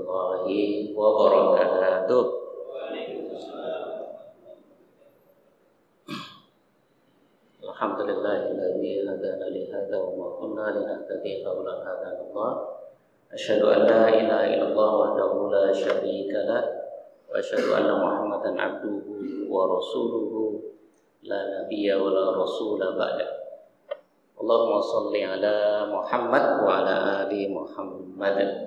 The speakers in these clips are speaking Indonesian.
warahmatullahi wabarakatuh. Alhamdulillahilladzi hadana li hadza wa ma kunna linahtadiya laula an hadana Allah. Asyhadu an la ilaha illallah wahdahu la syarika lah wa asyhadu anna Muhammadan abduhu wa rasuluhu la nabiyya wa la rasula ba'da. Allahumma shalli ala Muhammad wa ala ali Muhammad.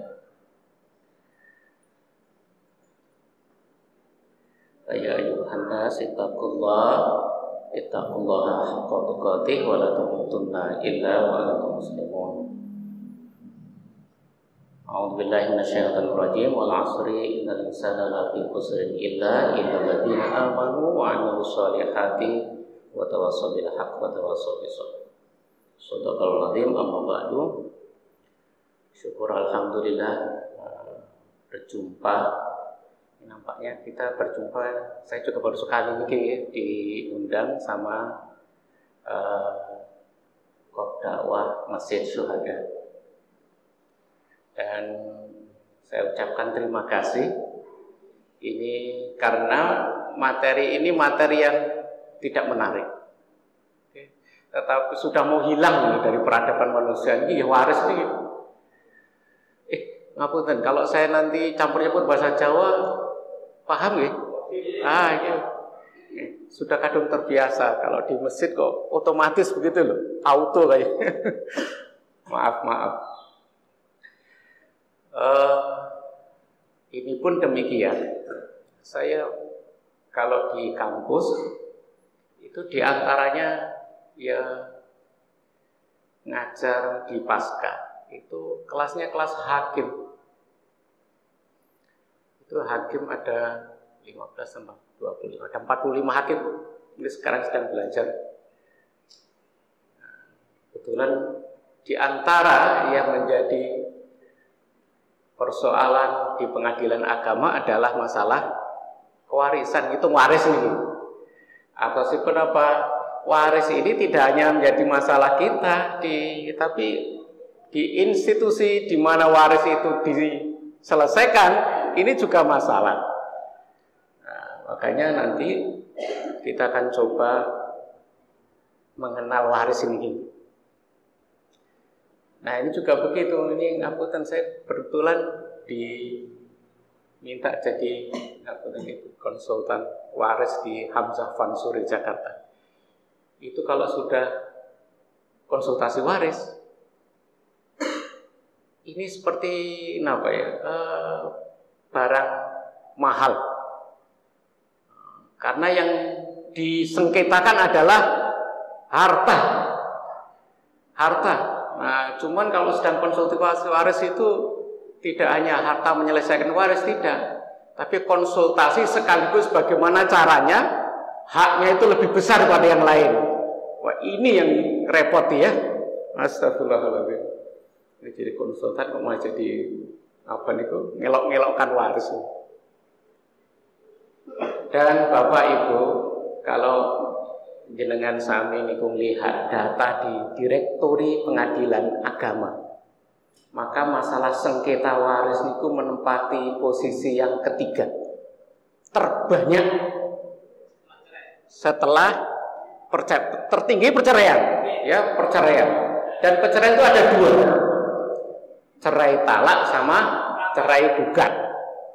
Ya ayuhan nas ittaqullaha haqqa tuqatih wa la tamutunna illa wa antum muslimun. A'udzu billahi minasyaitonir rajim. Wal 'asri innal insana lafi khusrin illa alladziina amanu wa 'amilus shalihati wa tawassaw bil haqqi wa tawassaw bis sabr. Shadaqallahul 'azim. Amma ba'du. Syukur alhamdulillah berjumpa. Nampaknya kita berjumpa, saya juga baru sekali ini diundang sama Kopdakwah Masjid Syuhada. Dan saya ucapkan terima kasih. Ini karena materi ini materi yang tidak menarik. Tetapi sudah mau hilang dari peradaban manusia. Ini waris ini. Ngapunten, kalau saya nanti campurnya pun bahasa Jawa, paham ya? Iya. Sudah kadung terbiasa. Kalau di masjid kok otomatis begitu loh, auto kayak. Maaf. Ini pun demikian. Saya kalau di kampus itu diantaranya ya ngajar di Pasca. Itu kelasnya kelas hakim. Itu hakim ada 15 sampai 25, ada 45 hakim. Ini sekarang sedang belajar. Kebetulan di antara yang menjadi persoalan di pengadilan agama adalah masalah kewarisan. Itu waris ini. Atau sih kenapa waris ini tidak hanya menjadi masalah kita, tapi di institusi di mana waris itu diselesaikan, ini juga masalah. Nah, makanya nanti kita akan coba mengenal waris ini. Nah, ini juga begitu. Ini ngapunten, saya kebetulan diminta jadi konsultan waris di Hamzah Fansuri Jakarta. Itu kalau sudah konsultasi waris, ini seperti apa ya? Barang mahal. Karena yang disengketakan adalah harta. Nah, cuman kalau sedang konsultasi waris itu tidak hanya harta menyelesaikan waris, tidak. Tapi konsultasi sekaligus bagaimana caranya haknya itu lebih besar daripada yang lain. Wah, ini yang repot ya. Astagfirullahaladzim. Ini jadi konsultan kok malah jadi apa niku ngelok-ngelokkan waris. Dan Bapak Ibu, kalau jenengan sami niku melihat data di Direktori Pengadilan Agama, maka masalah sengketa waris niku menempati posisi yang ketiga terbanyak setelah tertinggi perceraian, ya perceraian. Dan perceraian itu ada dua. Cerai talak sama cerai gugat.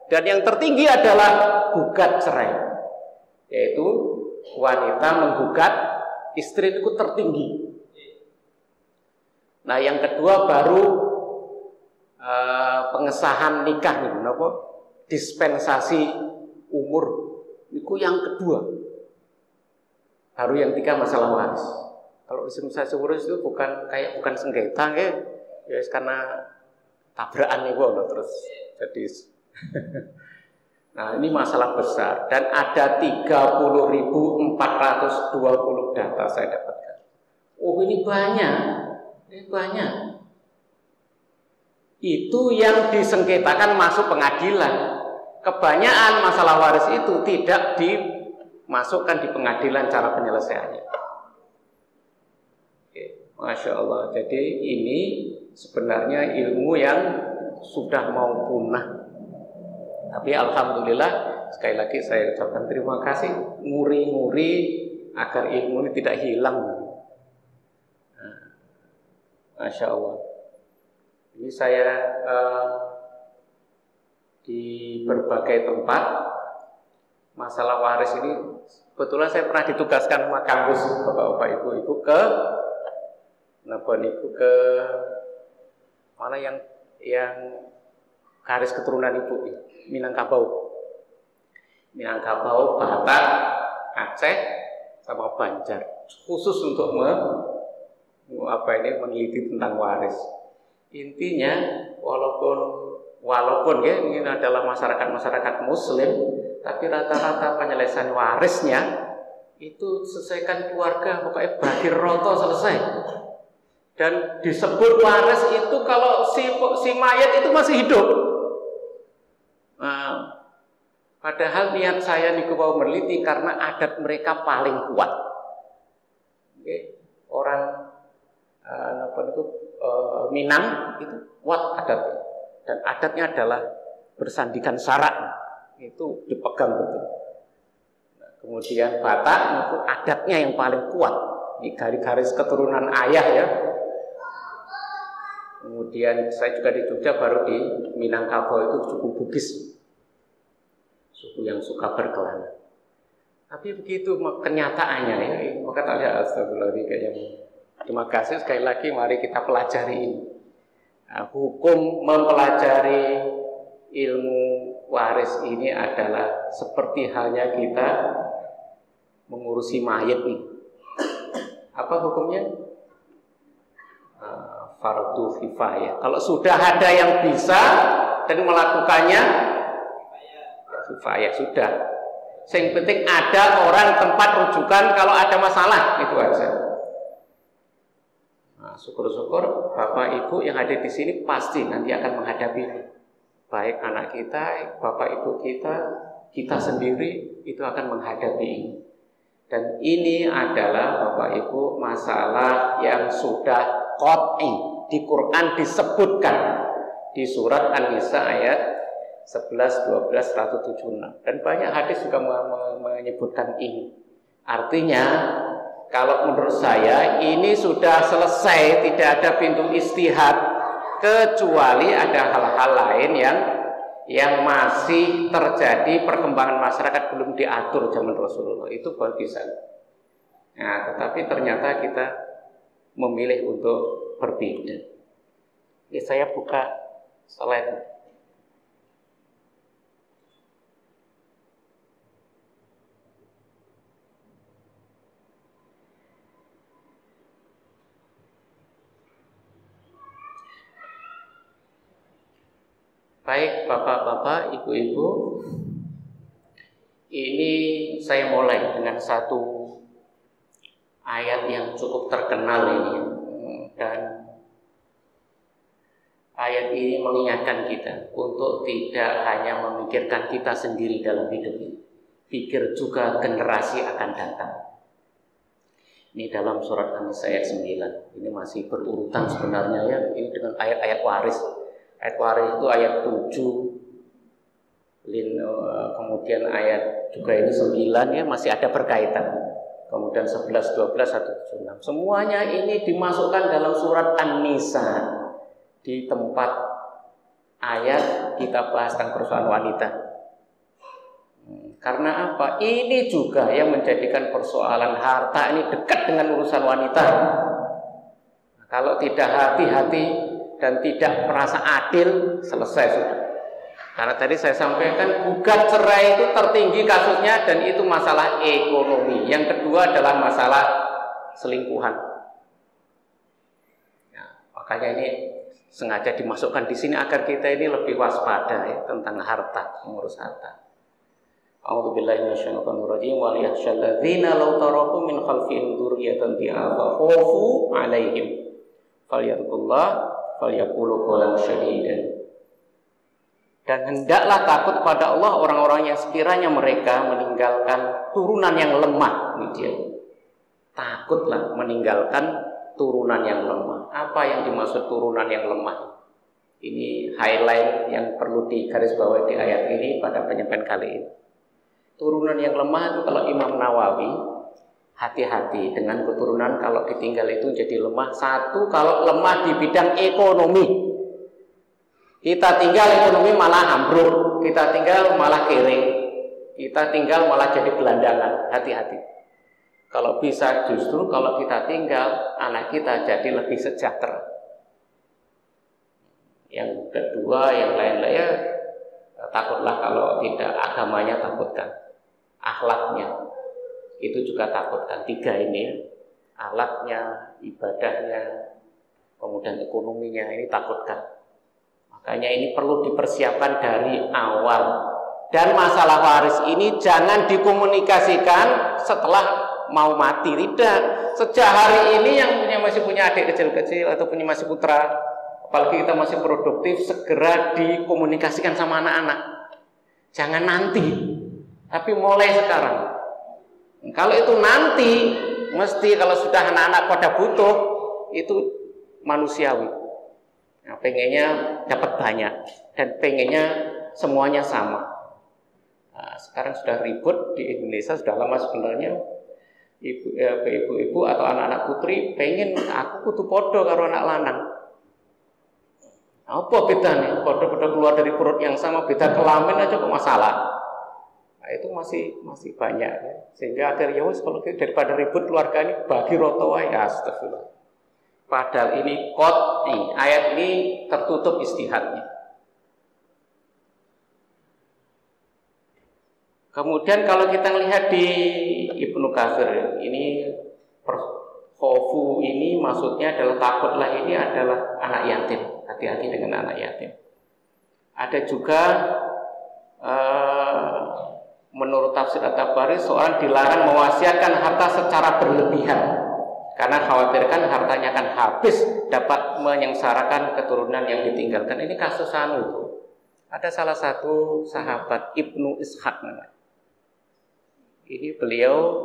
Dan yang tertinggi adalah gugat cerai, yaitu wanita menggugat istri itu tertinggi. Nah, yang kedua baru pengesahan nikah nih, dispensasi umur. Itu yang kedua. Baru yang tiga masalah waris. Kalau dispensasi umur itu bukan sengketa ya karena tabrakan nih terus jadi. Nah, ini masalah besar dan ada 30.420 data saya dapatkan. Oh, ini banyak. Itu yang disengketakan masuk pengadilan. Kebanyakan masalah waris itu tidak dimasukkan di pengadilan cara penyelesaiannya. Oke, Masya Allah. Jadi ini sebenarnya ilmu yang sudah mau punah. Tapi alhamdulillah sekali lagi saya ucapkan terima kasih nguri-nguri agar ilmu ini tidak hilang. Masya Allah. Ini saya di berbagai tempat masalah waris ini kebetulan saya pernah ditugaskan sama kampus bapak-bapak ibu-ibu ke mana yang garis keturunan ibu Minangkabau, Batak, Aceh, sama Banjar, khusus untuk meneliti tentang waris. Intinya walaupun ya ini adalah masyarakat Muslim, tapi rata-rata penyelesaian warisnya itu selesaikan keluarga, pokoknya bagi roto selesai. Dan disebut waris itu kalau si mayat itu masih hidup. Padahal niat saya niku mau meneliti karena adat mereka paling kuat. Orang Minang itu kuat adatnya, dan adatnya adalah bersandikan syarak, itu dipegang betul. Kemudian Batak itu adatnya yang paling kuat, di garis keturunan ayah ya. Kemudian saya juga di Jogja, baru di Minangkabau itu suku Bugis, suku yang suka berkelana. Tapi begitu kenyataannya ya, maka tak ada astagfirullahaladzim. Terima kasih sekali lagi, mari kita pelajari ini. Hukum mempelajari ilmu waris ini adalah seperti halnya kita mengurusi mayat nih. Apa hukumnya? Fardu kifayah. Kalau sudah ada yang bisa dan melakukannya, kifayah sudah. Yang penting ada orang tempat rujukan kalau ada masalah, itu aja. Nah, syukur-syukur Bapak Ibu yang ada di sini pasti nanti akan menghadapi ini. Baik anak kita, Bapak Ibu kita sendiri itu akan menghadapi ini. Dan ini adalah Bapak Ibu masalah yang sudah qat'i. Di Quran disebutkan di surat An-Nisa ayat 11, 12, 176. Dan banyak hadis juga menyebutkan ini. Artinya kalau menurut saya ini sudah selesai, tidak ada pintu istihad, kecuali ada hal-hal lain yang masih terjadi, perkembangan masyarakat belum diatur zaman Rasulullah, itu baru bisa. Nah, tetapi ternyata kita memilih untuk berbeda. Ini saya buka slide. Baik bapak-bapak, ibu-ibu, ini saya mulai dengan satu ayat yang cukup terkenal ini, dan ayat ini mengingatkan kita untuk tidak hanya memikirkan kita sendiri dalam hidup ini, pikir juga generasi akan datang. Ini dalam surat An-Nisa ayat 9. Ini masih berurutan sebenarnya ya, ini dengan ayat-ayat waris. Ayat waris itu ayat 7, kemudian ayat juga ini 9 ya, masih ada berkaitan. Kemudian 11, 12, 1, 7, 6. Semuanya ini dimasukkan dalam surat An-Nisa di tempat ayat kita bahas tentang persoalan wanita. Karena apa? Ini juga yang menjadikan persoalan harta ini dekat dengan urusan wanita. Kalau tidak hati-hati dan tidak merasa adil, selesai sudah. Karena tadi saya sampaikan gugat cerai itu tertinggi kasusnya, dan itu masalah ekonomi. Yang kedua adalah masalah selingkuhan. Ya, makanya ini sengaja dimasukkan di sini agar kita ini lebih waspada ya, tentang harta, mengurus harta. A'udzubillahi minasyaitonir rajim. Wa liyahsyal ladzina law taraku min khalfihim dzurriyyatan dhi'afa khafu 'alaihim falyatqullah falyaqulu qawlan syadidan. Dan hendaklah takut pada Allah orang-orang yang sekiranya mereka meninggalkan turunan yang lemah. Ini dia. Takutlah meninggalkan turunan yang lemah. Apa yang dimaksud turunan yang lemah? Ini highlight yang perlu digarisbawahi di ayat ini pada penyampaian kali ini. Turunan yang lemah itu kalau Imam Nawawi, hati-hati dengan keturunan kalau ditinggal itu jadi lemah. Satu, kalau lemah di bidang ekonomi. Kita tinggal ekonomi malah ambruk, kita tinggal malah kering, kita tinggal malah jadi gelandangan. Hati-hati. Kalau bisa justru kalau kita tinggal, anak kita jadi lebih sejahtera. Yang kedua, yang lain-lain ya, takutlah kalau tidak agamanya takutkan, akhlaknya itu juga takutkan. Tiga ini, akhlaknya, ibadahnya, kemudian ekonominya, ini takutkan. Makanya ini perlu dipersiapkan dari awal. Dan masalah waris ini jangan dikomunikasikan setelah mau mati, tidak. Sejak hari ini yang masih punya adik kecil-kecil atau punya masih putra, apalagi kita masih produktif, segera dikomunikasikan sama anak-anak. Jangan nanti, tapi mulai sekarang. Kalau itu nanti, mesti kalau sudah anak-anak pada butuh, itu manusiawi. Nah, pengennya dapat banyak dan pengennya semuanya sama. Nah, sekarang sudah ribut di Indonesia, sudah lama sebenarnya. Ibu-ibu atau anak-anak putri pengen aku kudu podo karo anak lanang. Apa bedanya? Podo-podo keluar dari perut yang sama, beda kelamin aja kok masalah. Nah, itu masih banyak ya. Sehingga akhirnya kalau daripada ribut keluarga ini bagi roto wae, astagfirullah. Padahal ini qat'i, ayat ini tertutup istihadnya. Kemudian kalau kita lihat di Ibnu Katsir, ini khofu ini maksudnya adalah takutlah ini adalah anak yatim. Hati-hati dengan anak yatim. Ada juga menurut tafsir At-Tabari, seorang dilarang mewasiatkan harta secara berlebihan karena khawatirkan hartanya akan habis, dapat menyengsarakan keturunan yang ditinggalkan. Ini kasus itu. Ada salah satu sahabat Ibnu Ishaq namanya. Ini beliau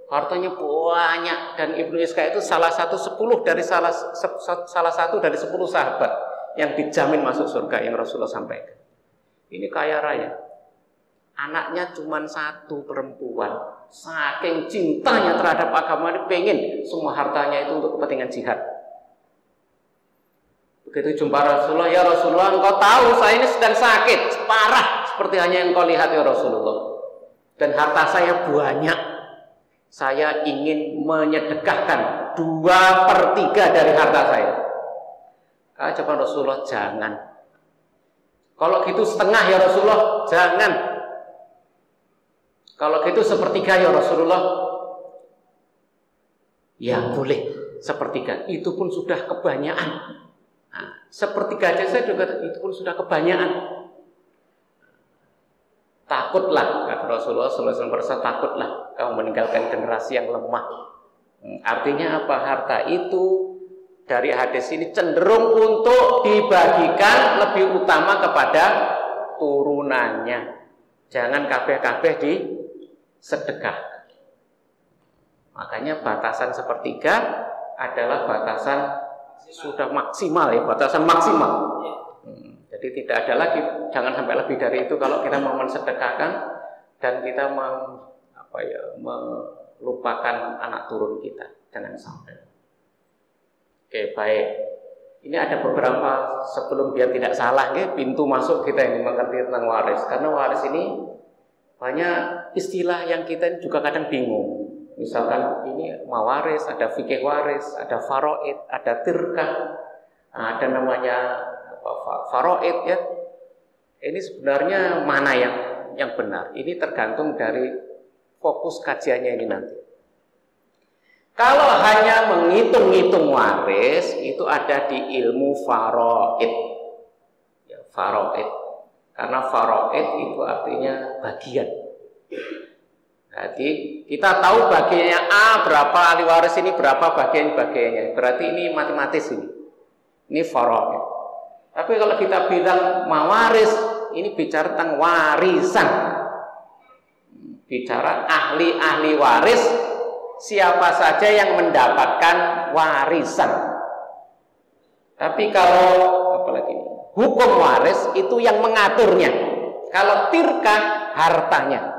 hartanya banyak dan Ibnu Ishaq itu salah satu dari 10 sahabat yang dijamin masuk surga yang Rasulullah sampaikan. Ini kaya raya. Anaknya cuma 1 perempuan. Saking cintanya terhadap agama, dia pengen semua hartanya itu untuk kepentingan jihad. Begitu jumpa Rasulullah, ya Rasulullah, engkau tahu saya ini sedang sakit parah seperti hanya yang engkau lihat ya Rasulullah. Dan harta saya banyak. Saya ingin menyedekahkan 2/3 dari harta saya. Coba Rasulullah, jangan. Kalau gitu setengah ya Rasulullah, jangan. Kalau gitu 1/3 ya Rasulullah. Ya boleh 1/3. Itu pun sudah kebanyakan. Nah, 1/3 aja saya juga itu pun sudah kebanyakan. Takutlah, kata Rasulullah SAW, takutlah kamu meninggalkan generasi yang lemah. Artinya apa? Harta itu dari hadis ini cenderung untuk dibagikan lebih utama kepada turunannya. Jangan kabeh-kabeh disedekah. Makanya batasan 1/3 adalah batasan sudah maksimal ya, batasan maksimal. Jadi tidak ada lagi, jangan sampai lebih dari itu kalau kita mau mensedekahkan dan kita melupakan anak turun kita. Jangan sampai. Oke, baik. Ini ada beberapa sebelum biar tidak salah pintu masuk kita ini mengerti tentang waris. Karena waris ini banyak istilah yang kita juga kadang bingung. Misalkan ini mawaris, ada fikih waris, ada faraid, ada tirkah, ada namanya faraid ya. Ini sebenarnya mana yang benar? Ini tergantung dari fokus kajiannya ini nanti. Kalau hanya menghitung-hitung waris itu ada di ilmu faraid. Ya, faraid. Karena faraid itu artinya bagian. Jadi kita tahu bagiannya A berapa, ahli waris ini berapa bagiannya. Berarti ini matematis ini. Ini faraid. Tapi kalau kita bilang mawaris, ini bicara tentang warisan. Bicara ahli-ahli waris, siapa saja yang mendapatkan warisan. Tapi kalau apalagi ini? hukum waris itu yang mengaturnya. Kalau tirkah, hartanya.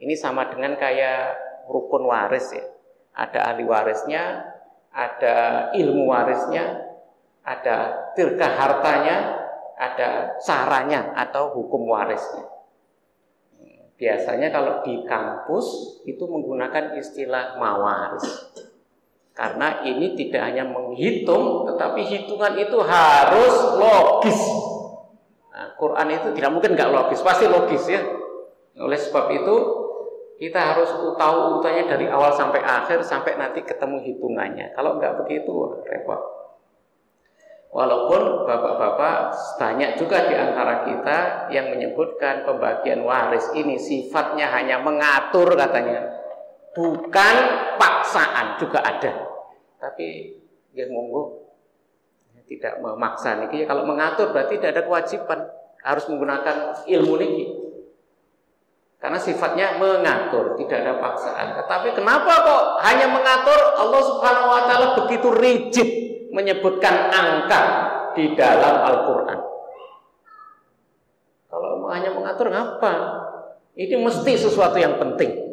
Ini sama dengan kayak rukun waris ya. Ada ahli warisnya, ada ilmu warisnya, ada tirkah hartanya, ada caranya atau hukum warisnya. Biasanya kalau di kampus itu menggunakan istilah mawaris. Karena ini tidak hanya menghitung, tetapi hitungan itu harus logis. Nah, Quran itu tidak mungkin nggak logis, pasti logis ya. Oleh sebab itu kita harus tahu urutannya dari awal sampai akhir sampai nanti ketemu hitungannya. Kalau nggak begitu repot. Walaupun bapak-bapak banyak juga di antara kita yang menyebutkan pembagian waris ini sifatnya hanya mengatur katanya, bukan paksaan, juga ada. Tapi ya monggo tidak memaksa niki. Kalau mengatur berarti tidak ada kewajiban harus menggunakan ilmu niki. Karena sifatnya mengatur, tidak ada paksaan. Tetapi kenapa kok hanya mengatur? Allah Subhanahu wa taala begitu rigid menyebutkan angka di dalam Al-Qur'an. Kalau hanya mengatur ngapa? Ini mesti sesuatu yang penting.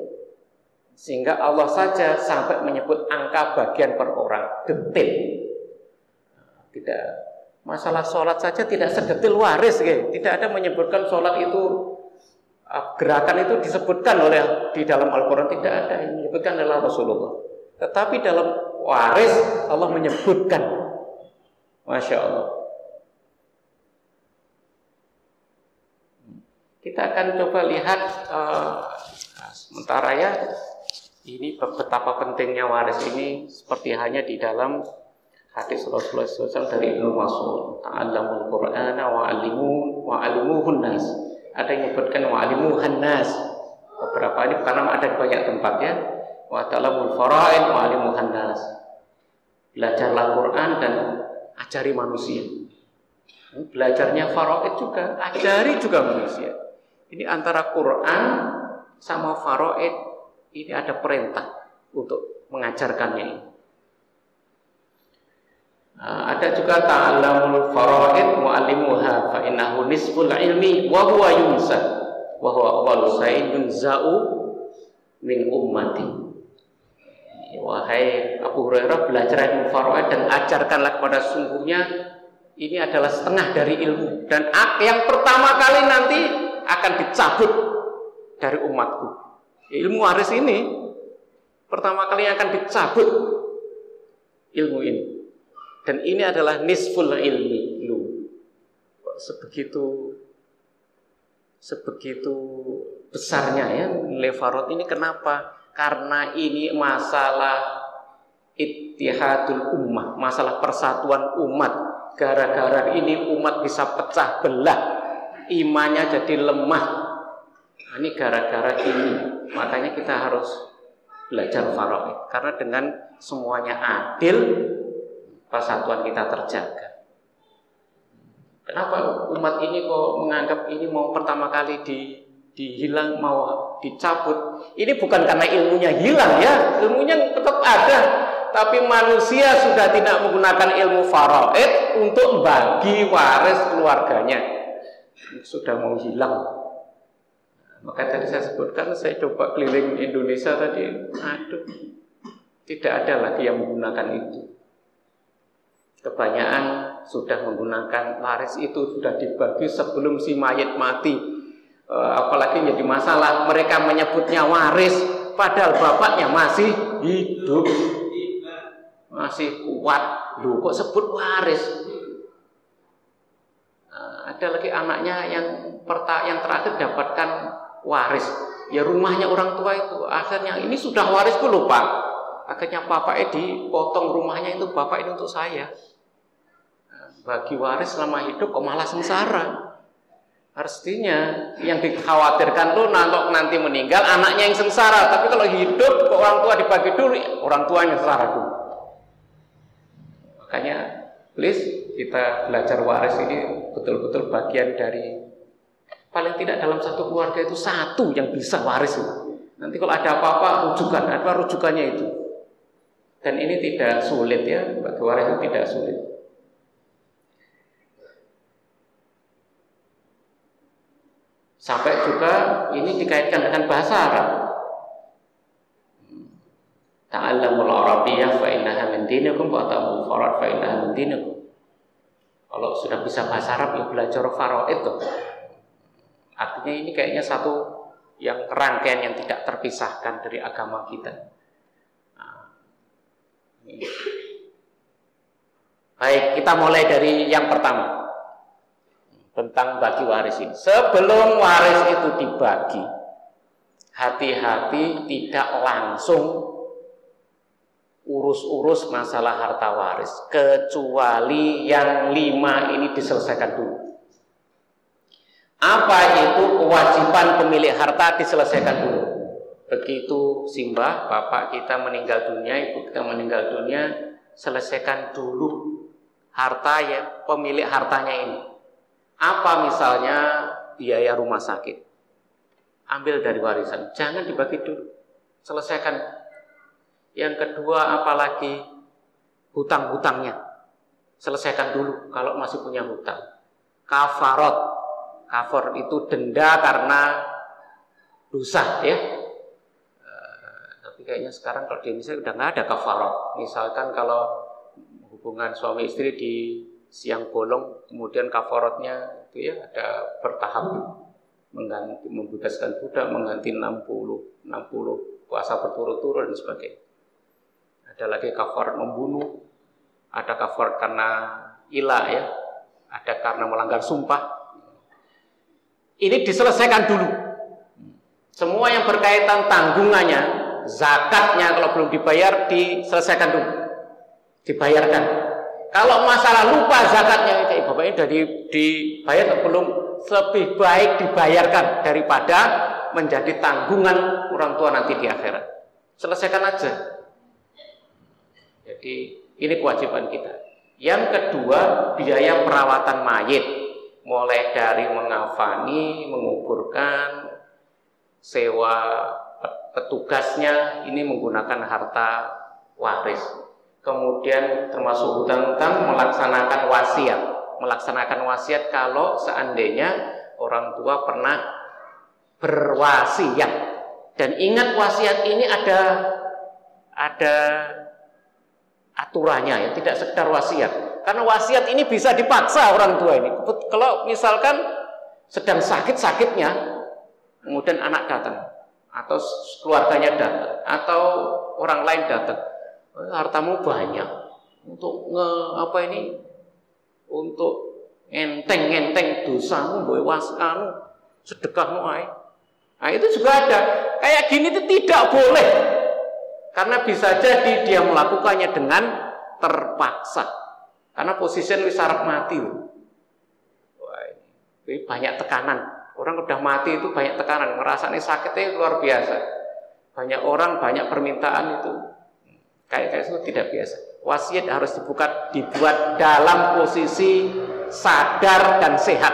Sehingga Allah saja sampai menyebut angka bagian per orang, detail. Tidak masalah sholat saja tidak sedetil waris, tidak ada menyebutkan sholat itu gerakan itu disebutkan oleh di dalam Al-Quran, tidak ada yang menyebutkan oleh Rasulullah. Tetapi dalam waris Allah menyebutkan, Masya Allah. Kita akan coba lihat sementara ya. Ini betapa pentingnya waris ini seperti hanya di dalam hadis Rasulullah SAW dari Ibnu Mas'ud, ta'allamul Qur'ana wa'alimuhun nas. Ada yang menyebutkan wa'alimuhan nas. Beberapa ini karena ada di banyak tempat ya. Wa ta'allamul fara'id wa'alimuhan nas. Belajarlah Quran dan ajari manusia. Belajarnya fara'id juga, ajari juga manusia. Ini antara Quran sama fara'id. Ini ada perintah untuk mengajarkannya ini. Ada juga ta'allamul faraid mu'allimuha fa innahu nisful ilmi wa huwa yunsa wa huwa awwalu sa'in yunza'u min ummati. Wahai Abu Hurairah, belajar ilmu faraid dan ajarkanlah kepada sungguhnya ini adalah setengah dari ilmu dan yang pertama kali nanti akan dicabut dari umatku. Ilmu waris ini pertama kali akan dicabut ilmu ini. Dan ini adalah nisful ilmi lu. Sebegitu besarnya ya nilai farad ini. Kenapa? Karena ini masalah ittihadul ummah, masalah persatuan umat. Gara-gara ini umat bisa pecah belah, imannya jadi lemah. Ini gara-gara ini, makanya kita harus belajar faraid. Karena dengan semuanya adil, persatuan kita terjaga. Kenapa umat ini kok menganggap ini mau pertama kali dihilang, mau dicabut? Ini bukan karena ilmunya hilang ya, ilmunya tetap ada. Tapi manusia sudah tidak menggunakan ilmu faraid untuk bagi waris keluarganya. Sudah mau hilang. Maka tadi saya sebutkan, saya coba keliling Indonesia tadi, tidak ada lagi yang menggunakan itu. Kebanyakan sudah menggunakan waris itu sudah dibagi sebelum si mayit mati. Apalagi jadi masalah, mereka menyebutnya waris, padahal bapaknya masih hidup, masih kuat. Loh, kok sebut waris? Ada lagi anaknya yang terakhir dapatkan waris, ya rumahnya orang tua itu. Akhirnya ini sudah warisku loh Pak. Akhirnya bapaknya dipotong rumahnya itu, bapak ini untuk saya. Bagi waris selama hidup kok malah sengsara. Artinya yang dikhawatirkan tuh nanti meninggal anaknya yang sengsara. Tapi kalau hidup kok orang tua dibagi dulu, orang tuanya sengsara dulu. Makanya please kita belajar waris ini betul-betul bagian dari, paling tidak dalam satu keluarga itu satu yang bisa waris itu. Nanti kalau ada apa-apa rujukannya itu. Dan ini tidak sulit ya, bagi waris itu tidak sulit. Sampai juga ini dikaitkan dengan bahasa Arab. Ta'allamul Arabiyyah fa innaha min dinikum wa ta'amul farad fa innaha min dinikum. Kalau sudah bisa bahasa Arab ya belajar faraid itu. Artinya ini kayaknya satu yang rangkaian yang tidak terpisahkan dari agama kita. Baik, kita mulai dari yang pertama tentang bagi waris ini. Sebelum waris itu dibagi, hati-hati tidak langsung urus-urus masalah harta waris, kecuali yang 5 ini diselesaikan dulu. Apa itu kewajiban pemilik harta diselesaikan dulu? Begitu simbah bapak kita meninggal dunia, ibu kita meninggal dunia, selesaikan dulu harta ya pemilik hartanya ini. Apa misalnya biaya rumah sakit, ambil dari warisan, jangan dibagi dulu, selesaikan. Yang kedua, apalagi hutang-hutangnya, selesaikan dulu kalau masih punya hutang. Kafarat, kafar itu denda karena dosa ya. Tapi kayaknya sekarang kalau di Indonesia udah nggak ada kafarat. Misalkan kalau hubungan suami istri di siang bolong, kemudian kafaratnya itu ya ada bertahap, mengganti, membebaskan budak, mengganti 60 puasa berturut-turut dan sebagainya. Ada lagi kafarat membunuh, ada kafarat karena ilah ya, ada karena melanggar sumpah. Ini diselesaikan dulu. Semua yang berkaitan tanggungannya, zakatnya kalau belum dibayar diselesaikan dulu, dibayarkan. Kalau masalah lupa zakatnya, kayak bapaknya sudah dibayar atau belum, lebih baik dibayarkan daripada menjadi tanggungan orang tua nanti di akhirat. Selesaikan aja. Jadi ini kewajiban kita. Yang kedua, biaya perawatan mayit, mulai dari mengafani, menguburkan, sewa petugasnya, ini menggunakan harta waris. Kemudian termasuk hutang-hutang, melaksanakan wasiat. Melaksanakan wasiat kalau seandainya orang tua pernah berwasiat. Dan ingat wasiat ini ada aturannya ya, tidak sekedar wasiat. Karena wasiat ini bisa dipaksa orang tua ini. Kalau misalkan sedang sakit-sakitnya, kemudian anak datang, atau keluarganya datang, atau orang lain datang, hartamu banyak untuk untuk ngenteng dosamu, boy waskanu, sedekahmu ae. Nah itu juga ada. Kayak gini itu tidak boleh. Karena bisa jadi dia melakukannya dengan terpaksa. Karena posisinya wis arep mati. Wah, ini banyak tekanan. Orang udah mati itu banyak tekanan, ngerasanya sakitnya luar biasa. Banyak orang, banyak permintaan itu. Kayak itu tidak biasa. Wasiat harus dibuat dalam posisi sadar dan sehat.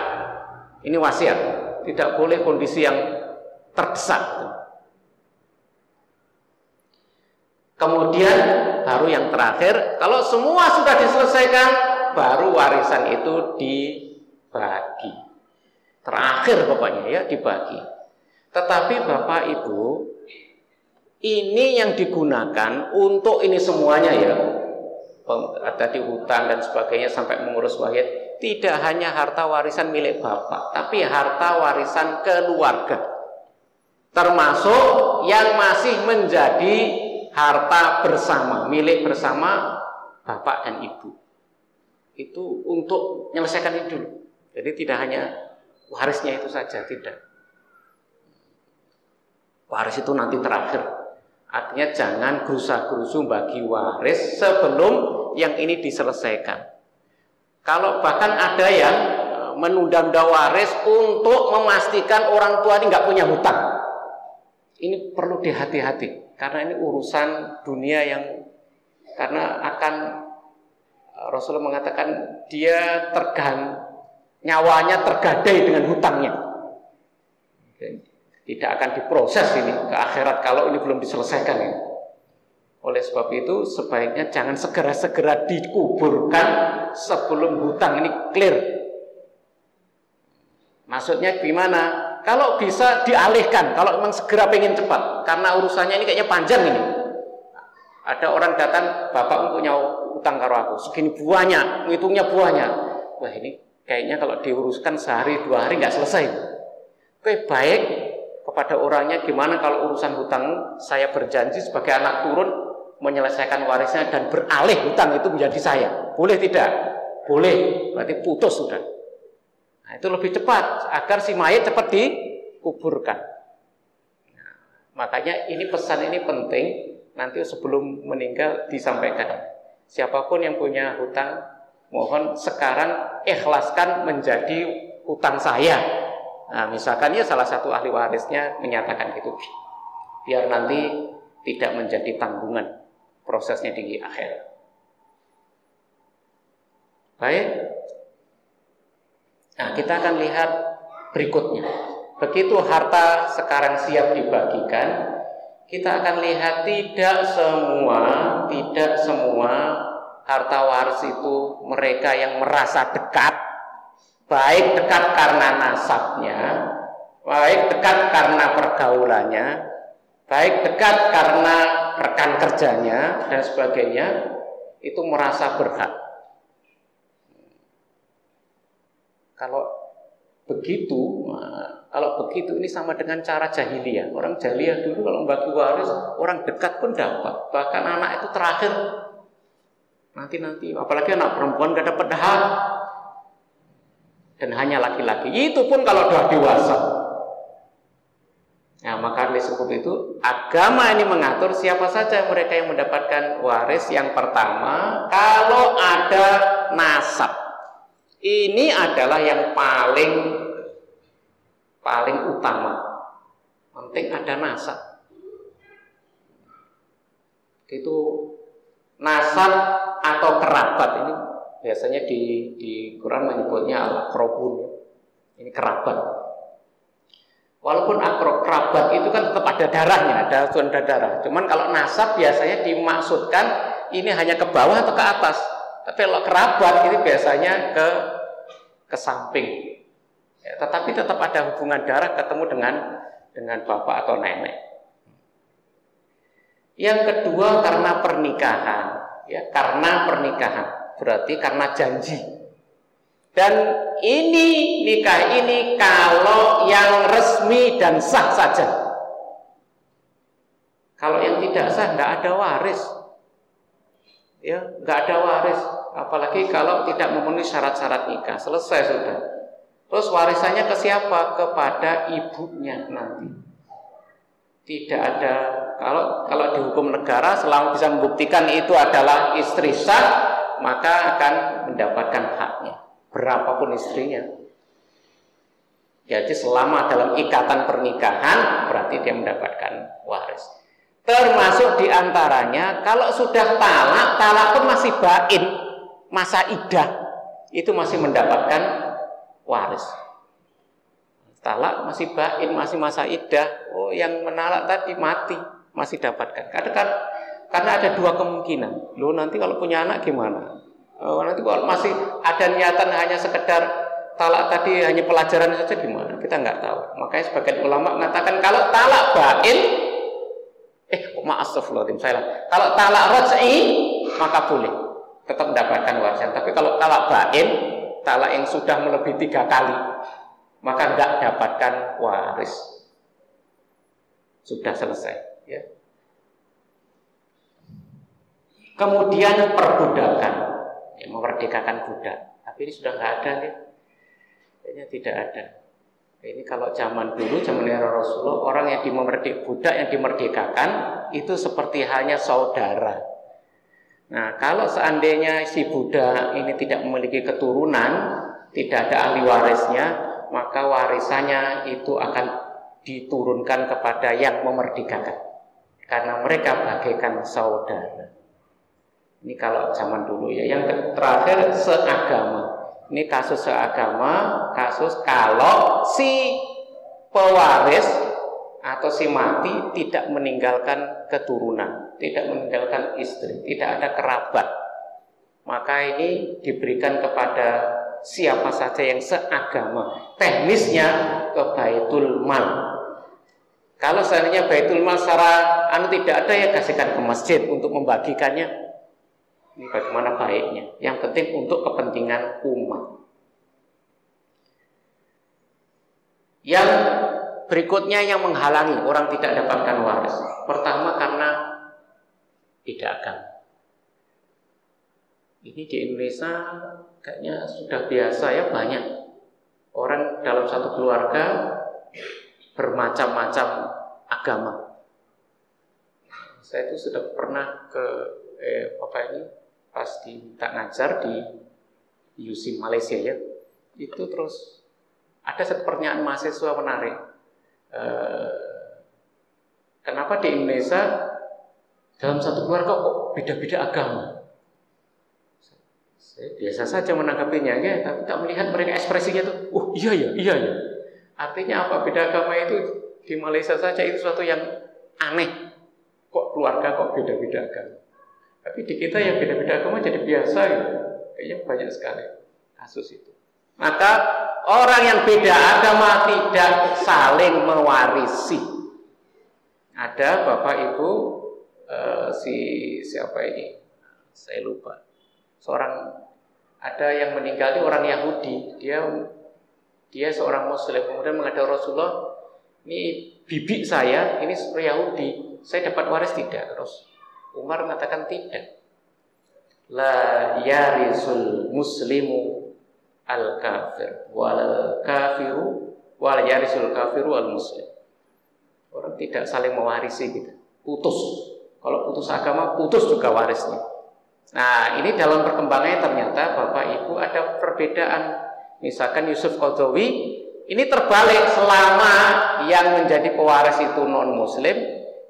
Ini wasiat. Tidak boleh kondisi yang terdesak. Kemudian baru yang terakhir, kalau semua sudah diselesaikan, baru warisan itu dibagi. Terakhir pokoknya ya, dibagi. Tetapi Bapak Ibu, ini yang digunakan untuk ini semuanya ya, tadi hutang dan sebagainya sampai mengurus wasiat, tidak hanya harta warisan milik Bapak, tapi harta warisan keluarga, termasuk yang masih menjadi harta bersama, milik bersama Bapak dan Ibu. Itu untuk menyelesaikan itu dulu. Jadi tidak hanya warisnya itu saja, tidak. Waris itu nanti terakhir. Artinya jangan gerusa-gerusu bagi waris sebelum yang ini diselesaikan. Kalau bahkan ada yang menunda-nunda waris untuk memastikan orang tua ini nggak punya hutang. Ini perlu dihati-hati karena ini urusan dunia yang karena akan Rasulullah mengatakan dia nyawanya tergadai dengan hutangnya. Tidak akan diproses ini ke akhirat kalau ini belum diselesaikan ini. Oleh sebab itu sebaiknya jangan segera-segera dikuburkan sebelum hutang ini clear. Maksudnya gimana? kalau bisa dialihkan, kalau memang segera pengen cepat, karena urusannya ini kayaknya panjang ini. Ada orang datang, bapak punya utang karo aku, segini buahnya, ngitungnya buahnya. Wah ini kayaknya kalau diuruskan sehari 2 hari nggak selesai. Oke, baik kepada orangnya, gimana kalau urusan hutang saya berjanji sebagai anak turun menyelesaikan warisnya dan beralih hutang itu menjadi saya. Boleh tidak? Boleh, berarti putus sudah. Nah, itu lebih cepat agar si mayat cepat dikuburkan. Nah, makanya ini pesan ini penting, nanti sebelum meninggal disampaikan. Siapapun yang punya hutang, mohon sekarang ikhlaskan menjadi hutang saya. Nah, misalkan ya salah satu ahli warisnya menyatakan gitu, biar nanti tidak menjadi tanggungan prosesnya di akhir. Baik. Nah, kita akan lihat berikutnya. Begitu harta sekarang siap dibagikan, kita akan lihat tidak semua harta waris itu mereka yang merasa dekat, baik dekat karena nasabnya, baik dekat karena pergaulannya, baik dekat karena rekan kerjanya dan sebagainya, itu merasa berhak. Kalau begitu ini sama dengan cara jahiliyah. Orang jahiliyah dulu kalau bagi waris, orang dekat pun dapat. Bahkan anak itu terakhir. Nanti, apalagi anak perempuan gak dapat hak. Dan hanya laki-laki. Itu pun kalau sudah dewasa. Nah, maka oleh sebab itu agama ini mengatur siapa saja mereka yang mendapatkan waris. Yang pertama, kalau ada nasab. Ini adalah yang paling utama. Penting ada nasab. Itu nasab atau kerabat ini biasanya di Quran menyebutnya al-aqrabun. Ini kerabat. Walaupun kerabat itu kan tetap ada darahnya, ada saudara darah. Cuman kalau nasab biasanya dimaksudkan ini hanya ke bawah atau ke atas. Tapi kalau kerabat ini biasanya ke samping. Ya, tetapi tetap ada hubungan darah ketemu dengan bapak atau nenek. Yang kedua karena pernikahan, ya, karena pernikahan berarti karena janji. Dan ini nikah ini kalau yang resmi dan sah saja. Kalau yang tidak sah nggak ada waris. Ya, nggak ada waris, apalagi kalau tidak memenuhi syarat-syarat nikah, selesai sudah. Terus warisannya ke siapa? Kepada ibunya nanti. Tidak ada, kalau di hukum negara selama bisa membuktikan itu adalah istri sah, maka akan mendapatkan haknya, berapapun istrinya. Jadi selama dalam ikatan pernikahan berarti dia mendapatkan waris. Termasuk diantaranya kalau sudah talak pun masih bain, masa iddah itu masih mendapatkan waris. Talak masih bain, masih masa iddah. Oh, yang menalak tadi mati masih dapatkan. Karena ada 2 kemungkinan. Loh, nanti kalau punya anak gimana? Nanti kalau masih ada niatan hanya sekedar talak tadi hanya pelajaran saja gimana? Kita nggak tahu. Makanya sebagian ulama mengatakan kalau talak bain, kalau talak raj'i maka boleh tetap mendapatkan warisan. Tapi kalau talak bain, talak yang sudah melebihi 3 kali, maka enggak dapatkan waris. Sudah selesai, ya. Kemudian perbudakan, ya, memerdekakan budak. Tapi ini sudah enggak ada nih. Kayaknya tidak ada. Ini kalau zaman dulu, zaman era Rasulullah, orang yang budak yang dimerdekakan itu seperti halnya saudara. Nah, kalau seandainya si budak ini tidak memiliki keturunan, tidak ada ahli warisnya, maka warisannya itu akan diturunkan kepada yang memerdekakan. Karena mereka bagaikan saudara. Ini kalau zaman dulu ya. Yang terakhir seagama. Ini kasus seagama, kasus kalau si pewaris atau si mati tidak meninggalkan keturunan, tidak meninggalkan istri, tidak ada kerabat, maka ini diberikan kepada siapa saja yang seagama. Teknisnya ke Baitul Mal. Kalau seandainya Baitul Mal secara tidak ada, ya kasihkan ke masjid untuk membagikannya. Ini bagaimana baiknya. Yang penting untuk kepentingan umat. Yang berikutnya yang menghalangi orang tidak dapatkan waris. Pertama karena tidak agama. Ini di Indonesia kayaknya sudah biasa ya, banyak orang dalam satu keluarga bermacam-macam agama. Saya itu sudah pernah ke pas tak ngajar di UC Malaysia ya. Itu terus ada satu pertanyaan mahasiswa menarik. Kenapa di Indonesia dalam satu keluarga kok beda-beda agama? Saya biasa saja menanggapinya ya, tapi tak melihat mereka ekspresinya tuh, iya ya. Artinya apa? Beda agama itu di Malaysia saja itu suatu yang aneh. Kok keluarga kok beda-beda agama? Tapi di kita yang beda-beda agama jadi biasa ya. Kayaknya banyak sekali kasus itu. Maka orang yang beda agama tidak saling mewarisi. Ada bapak ibu siapa ini? Saya lupa. Ada yang meninggal itu orang Yahudi. Dia seorang Muslim. Kemudian menghadap Rasulullah, ini bibi saya, ini Yahudi, saya dapat waris tidak? Terus Umar mengatakan tidak. La yarisul muslimu al kafir wal kafiru wal yarisul kafiru al muslim. Orang tidak saling mewarisi gitu. Putus. Kalau putus agama, putus juga warisnya. Nah, ini dalam perkembangannya ternyata Bapak Ibu ada perbedaan. Misalkan Yusuf Qaradawi ini terbalik, selama yang menjadi pewaris itu non-muslim,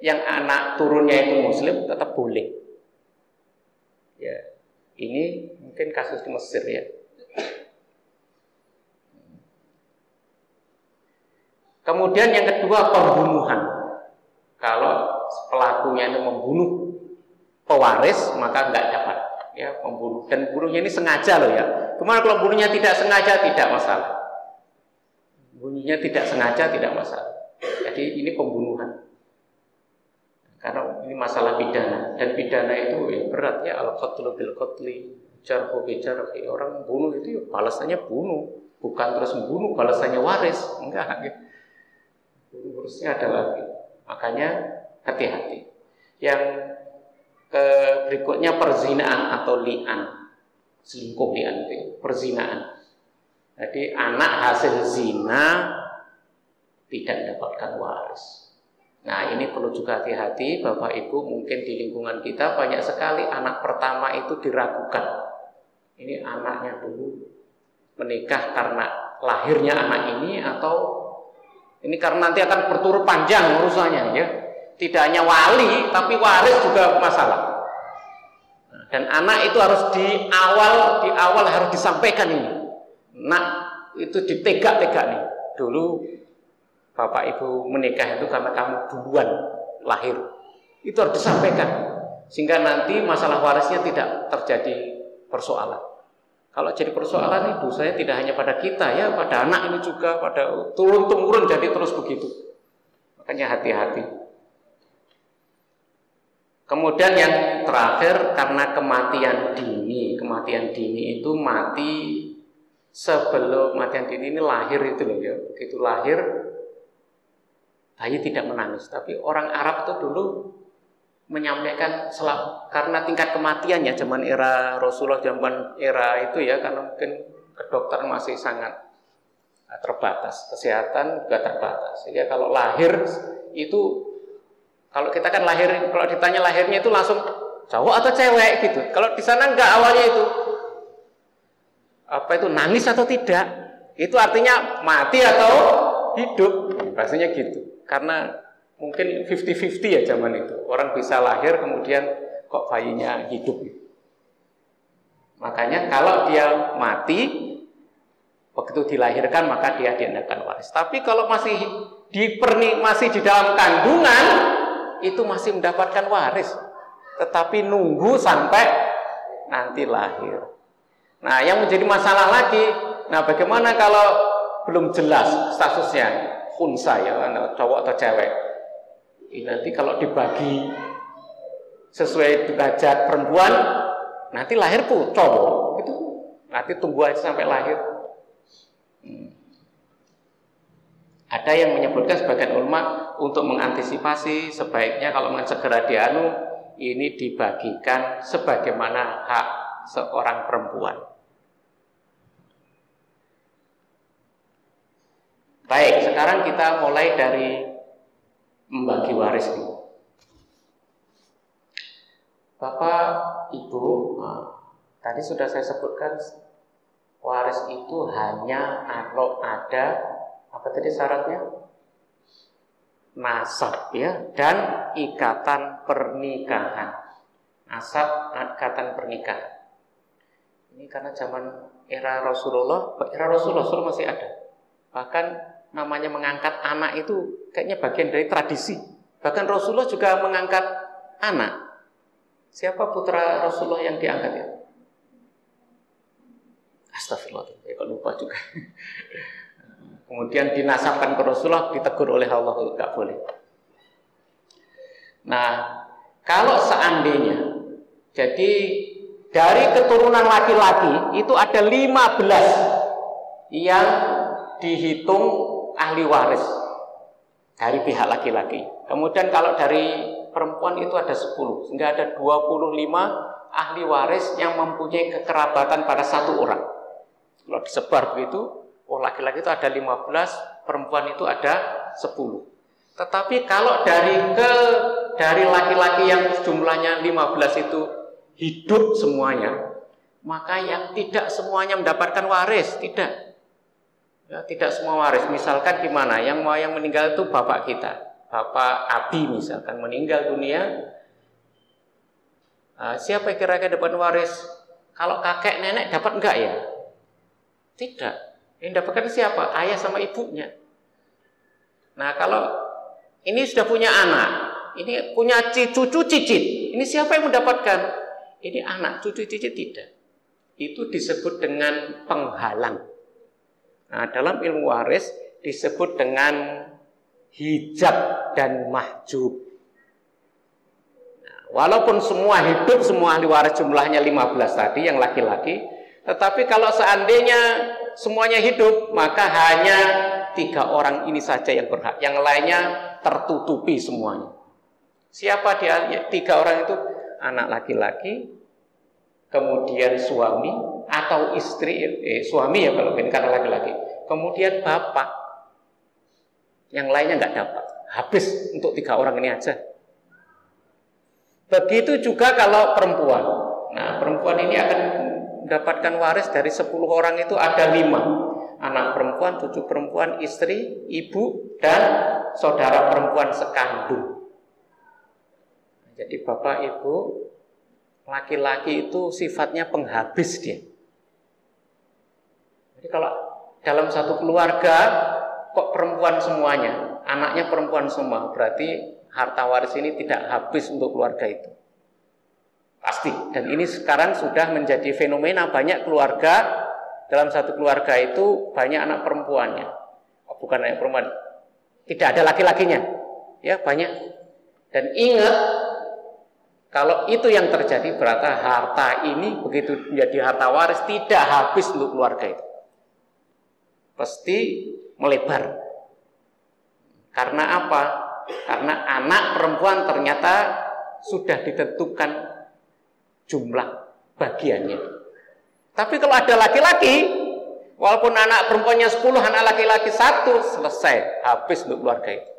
yang anak turunnya itu muslim, tetap boleh. Ya, ini mungkin kasus di Mesir ya. Kemudian yang kedua, pembunuhan. Kalau pelakunya itu membunuh pewaris, maka enggak dapat ya, membunuh. Dan bunuhnya ini sengaja loh ya. Kemana kalau bunuhnya tidak sengaja, tidak masalah. Bunuhnya tidak sengaja, tidak masalah. Jadi ini pembunuhan. Karena ini masalah pidana. Dan pidana itu ya berat ya. Al-qatlu bil-qatli, jarhu bi-jarhi. Orang bunuh itu ya balasannya bunuh. Bukan terus membunuh, balasannya waris. Enggak. Urusnya ada lagi. Makanya hati-hati. Yang berikutnya perzinaan atau li'an. Selingkuh, li'an itu perzinaan. Jadi anak hasil zina tidak mendapatkan waris. Nah, ini perlu juga hati-hati. Bapak Ibu, mungkin di lingkungan kita banyak sekali anak pertama itu diragukan. Ini anaknya dulu menikah karena lahirnya anak ini, atau ini karena nanti akan berturut panjang urusannya ya. Tidak hanya wali, tapi waris juga masalah. Dan anak itu harus di awal harus disampaikan ini. Nak, itu ditegak-tegak nih. Dulu bapak ibu menikah itu karena kamu duluan lahir. Itu harus disampaikan. Sehingga nanti masalah warisnya tidak terjadi persoalan. Kalau jadi persoalan itu saya tidak hanya pada kita ya, pada anak ini juga, pada turun-temurun jadi terus begitu. Makanya hati-hati. Kemudian yang terakhir, karena kematian dini. Kematian dini itu mati sebelum kematian dini ini lahir itu loh ya. Begitu lahir bayi tidak menangis. Tapi orang Arab itu dulu menyampaikan karena tingkat kematiannya zaman era Rasulullah, zaman era itu ya, karena mungkin kedokteran masih sangat terbatas, kesehatan juga terbatas. Sehingga kalau lahir itu, kalau kita kan lahir, kalau ditanya lahirnya itu langsung cowok atau cewek gitu. Kalau di sana enggak, awalnya itu nangis atau tidak. Itu artinya mati atau hidup. Rasanya gitu. Karena mungkin 50-50 ya zaman itu. Orang bisa lahir kemudian kok bayinya hidup. Makanya kalau dia mati begitu dilahirkan, maka dia diandakan waris. Tapi kalau masih di dalam kandungan, itu masih mendapatkan waris, tetapi nunggu sampai nanti lahir. Nah, yang menjadi masalah lagi, nah bagaimana kalau belum jelas statusnya, khunsa ya, cowok atau cewek. Nanti kalau dibagi sesuai derajat perempuan, nanti lahir tuh cowok, gitu. Nanti tunggu aja sampai lahir. Ada yang menyebutkan sebagian ulama untuk mengantisipasi sebaiknya kalau segera dianu ini dibagikan sebagaimana hak seorang perempuan. Baik, sekarang kita mulai dari membagi waris ini. Bapak, Ibu, tadi sudah saya sebutkan waris itu hanya kalau ada apa tadi syaratnya? Nasab ya, dan ikatan pernikahan. Nasab, ikatan pernikahan. Ini karena zaman era Rasulullah masih ada. Bahkan namanya mengangkat anak itu kayaknya bagian dari tradisi. Bahkan Rasulullah juga mengangkat anak. Siapa putra Rasulullah yang diangkat ya? Astagfirullah, kok lupa juga. Kemudian dinasabkan ke Rasulullah, ditegur oleh Allah, nggak boleh. Nah, kalau seandainya, jadi dari keturunan laki-laki itu ada 15 yang dihitung ahli waris dari pihak laki-laki. Kemudian kalau dari perempuan itu ada 10, sehingga ada 25 ahli waris yang mempunyai kekerabatan pada satu orang. Kalau disebar begitu, laki-laki itu ada 15, perempuan itu ada 10. Tetapi kalau dari laki-laki yang jumlahnya 15 itu hidup semuanya, maka yang tidak semuanya mendapatkan waris, tidak. Ya, tidak semua waris. Misalkan gimana? Yang meninggal itu bapak kita, Bapak Abi misalkan meninggal dunia. Siapa kira-kira dapat waris? Kalau kakek nenek dapat enggak ya? Tidak. Yang dapatkan siapa? Ayah sama ibunya. Nah, kalau ini sudah punya anak, ini punya cucu cicit, ini siapa yang mendapatkan? Ini anak, cucu cicit tidak. Itu disebut dengan penghalang. Nah, dalam ilmu waris disebut dengan hijab dan mahjub. Nah, walaupun semua hidup, semua ahli waris jumlahnya 15 tadi yang laki-laki, tetapi kalau seandainya semuanya hidup, maka hanya 3 orang ini saja yang berhak. Yang lainnya tertutupi semuanya. Siapa dia? 3 orang itu anak laki-laki, kemudian suami atau istri, suami ya kalau karena laki-laki, kemudian bapak. Yang lainnya nggak dapat. Habis untuk 3 orang ini aja. Begitu juga kalau perempuan. Nah, perempuan ini akan mendapatkan waris dari 10 orang itu ada 5. Anak perempuan, cucu perempuan, istri, ibu, dan saudara perempuan sekandung. Jadi bapak ibu, laki-laki itu sifatnya penghabis dia. Jadi kalau dalam satu keluarga kok perempuan semuanya, anaknya perempuan semua, berarti harta waris ini tidak habis untuk keluarga itu. Pasti. Dan ini sekarang sudah menjadi fenomena, banyak keluarga, dalam satu keluarga itu banyak anak perempuannya. Bukan anak perempuan, tidak ada laki-lakinya. Ya, banyak. Dan ingat, kalau itu yang terjadi, berarti harta ini begitu menjadi harta waris tidak habis untuk keluarga itu. Pasti melebar. Karena apa? Karena anak perempuan ternyata sudah ditentukan jumlah bagiannya. Tapi kalau ada laki-laki, walaupun anak perempuannya 10, anak laki-laki 1, selesai, habis untuk keluarga itu.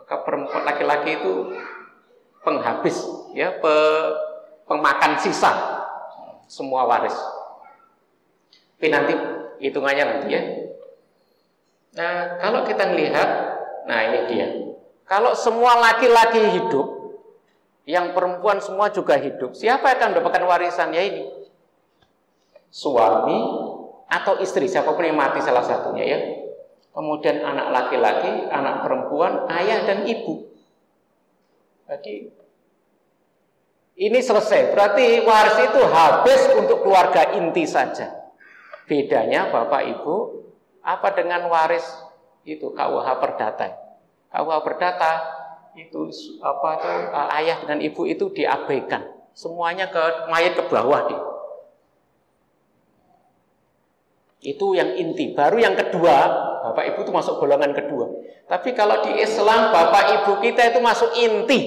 Maka perempuan laki-laki itu penghabis, ya, pemakan sisa semua waris. Tapi nanti hitungannya nanti ya. Nah, kalau kita lihat, nah ini dia. Kalau semua laki-laki hidup, yang perempuan semua juga hidup, siapa yang akan mendapatkan warisan? Ya ini, suami atau istri, siapapun yang mati salah satunya ya. Kemudian anak laki-laki, anak perempuan, ayah dan ibu. Jadi ini selesai. Berarti waris itu habis untuk keluarga inti saja. Bedanya Bapak Ibu apa dengan waris itu KUH Perdata. KUH Perdata itu ayah dengan ibu itu diabaikan. Semuanya ke mayat ke bawah deh. Itu yang inti. Baru yang kedua, Bapak Ibu itu masuk golongan kedua. Tapi kalau di Islam Bapak Ibu kita itu masuk inti.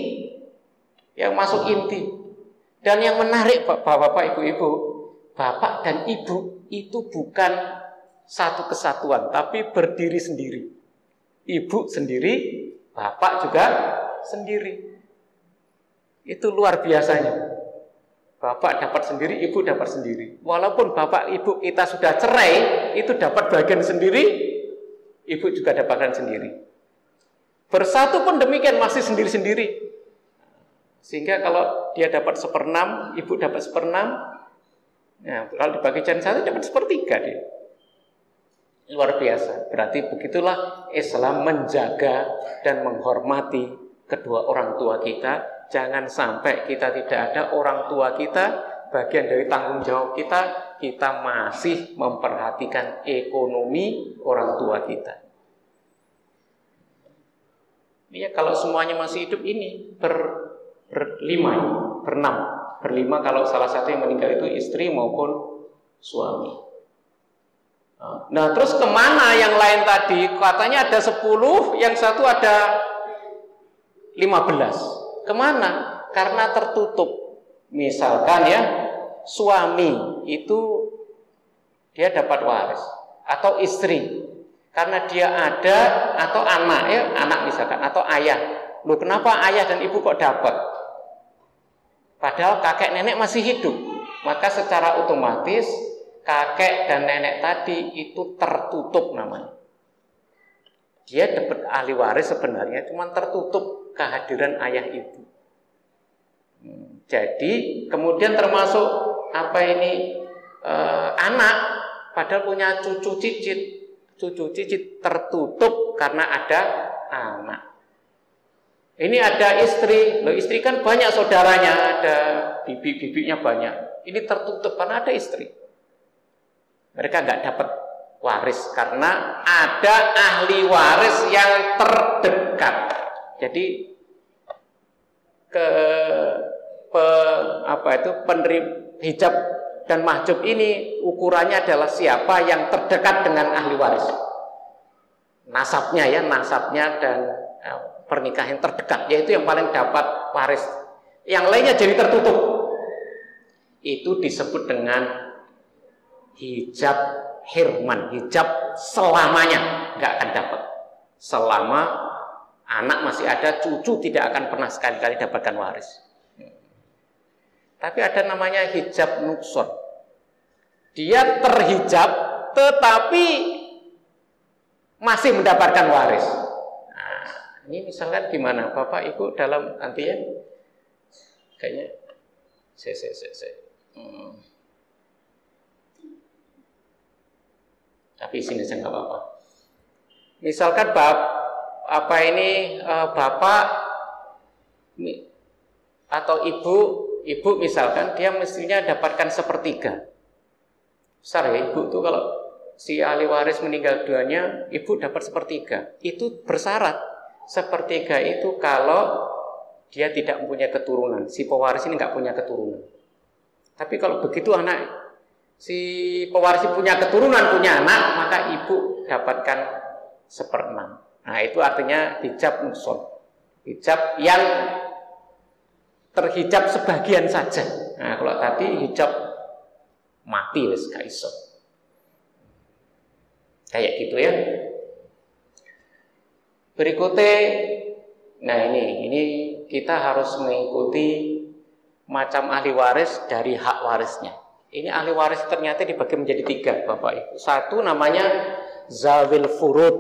Yang masuk inti. Dan yang menarik Bapak Ibu, Bapak dan Ibu itu bukan satu kesatuan, tapi berdiri sendiri. Ibu sendiri, Bapak juga sendiri. Itu luar biasanya. Bapak dapat sendiri, Ibu dapat sendiri. Walaupun Bapak Ibu kita sudah cerai, itu dapat bagian sendiri, Ibu juga dapatkan sendiri. Bersatu pun demikian, masih sendiri-sendiri. Sehingga kalau dia dapat 1/6, Ibu dapat 1/6, ya, kalau dibagi jadi 1 dapat 1/3 dia. Luar biasa. Berarti begitulah Islam menjaga dan menghormati kedua orang tua kita. Jangan sampai kita tidak ada orang tua kita, bagian dari tanggung jawab kita masih memperhatikan ekonomi orang tua kita. Ya, kalau semuanya masih hidup ini berlima kalau salah satu yang meninggal itu istri maupun suami. Nah, terus kemana yang lain tadi? Katanya ada 10, yang satu ada 15. Kemana? Karena tertutup. Misalkan ya, suami itu dia dapat waris, atau istri karena dia ada, atau anak ya, anak misalkan, atau ayah. Loh, kenapa ayah dan ibu kok dapat? Padahal kakek nenek masih hidup. Maka secara otomatis kakek dan nenek tadi itu tertutup namanya. Dia dapat ahli waris sebenarnya, cuma tertutup kehadiran ayah ibu. Jadi kemudian termasuk anak, padahal punya cucu cicit tertutup karena ada anak. Ini ada istri, loh istri kan banyak saudaranya, ada bibi-bibinya banyak. Ini tertutup karena ada istri. Mereka nggak dapat waris karena ada ahli waris yang terdekat. Jadi penerima hijab dan mahjub ini ukurannya adalah siapa yang terdekat dengan ahli waris. Nasabnya dan pernikahan terdekat, yaitu yang paling dapat waris. Yang lainnya jadi tertutup. Itu disebut dengan hijab hirman, hijab selamanya nggak akan dapat. Selama anak masih ada, cucu tidak akan pernah sekali-kali dapatkan waris. Tapi ada namanya hijab nukson. Dia terhijab tetapi masih mendapatkan waris. Nah, ini misalkan gimana Bapak Ibu dalam nanti ya, kayaknya tapi sini saya nggak apa-apa. Misalkan bapak atau ibu misalkan dia mestinya dapatkan 1/3. Besar ya ibu tuh, kalau si ahli waris meninggal duanya, ibu dapat 1/3. Itu bersyarat 1/3 itu kalau dia tidak mempunyai keturunan, si pewaris ini nggak punya keturunan. Tapi kalau begitu anak si pewaris punya keturunan, punya anak, maka ibu dapatkan 1/6. Nah, itu artinya hijab nukson, hijab yang terhijab sebagian saja. Nah, kalau tadi hijab mati wis gak iso. Kayak gitu ya. Berikutnya, nah ini kita harus mengikuti macam ahli waris dari hak warisnya. Ini ahli waris ternyata dibagi menjadi 3, Bapak Ibu. Satu namanya zawil furud.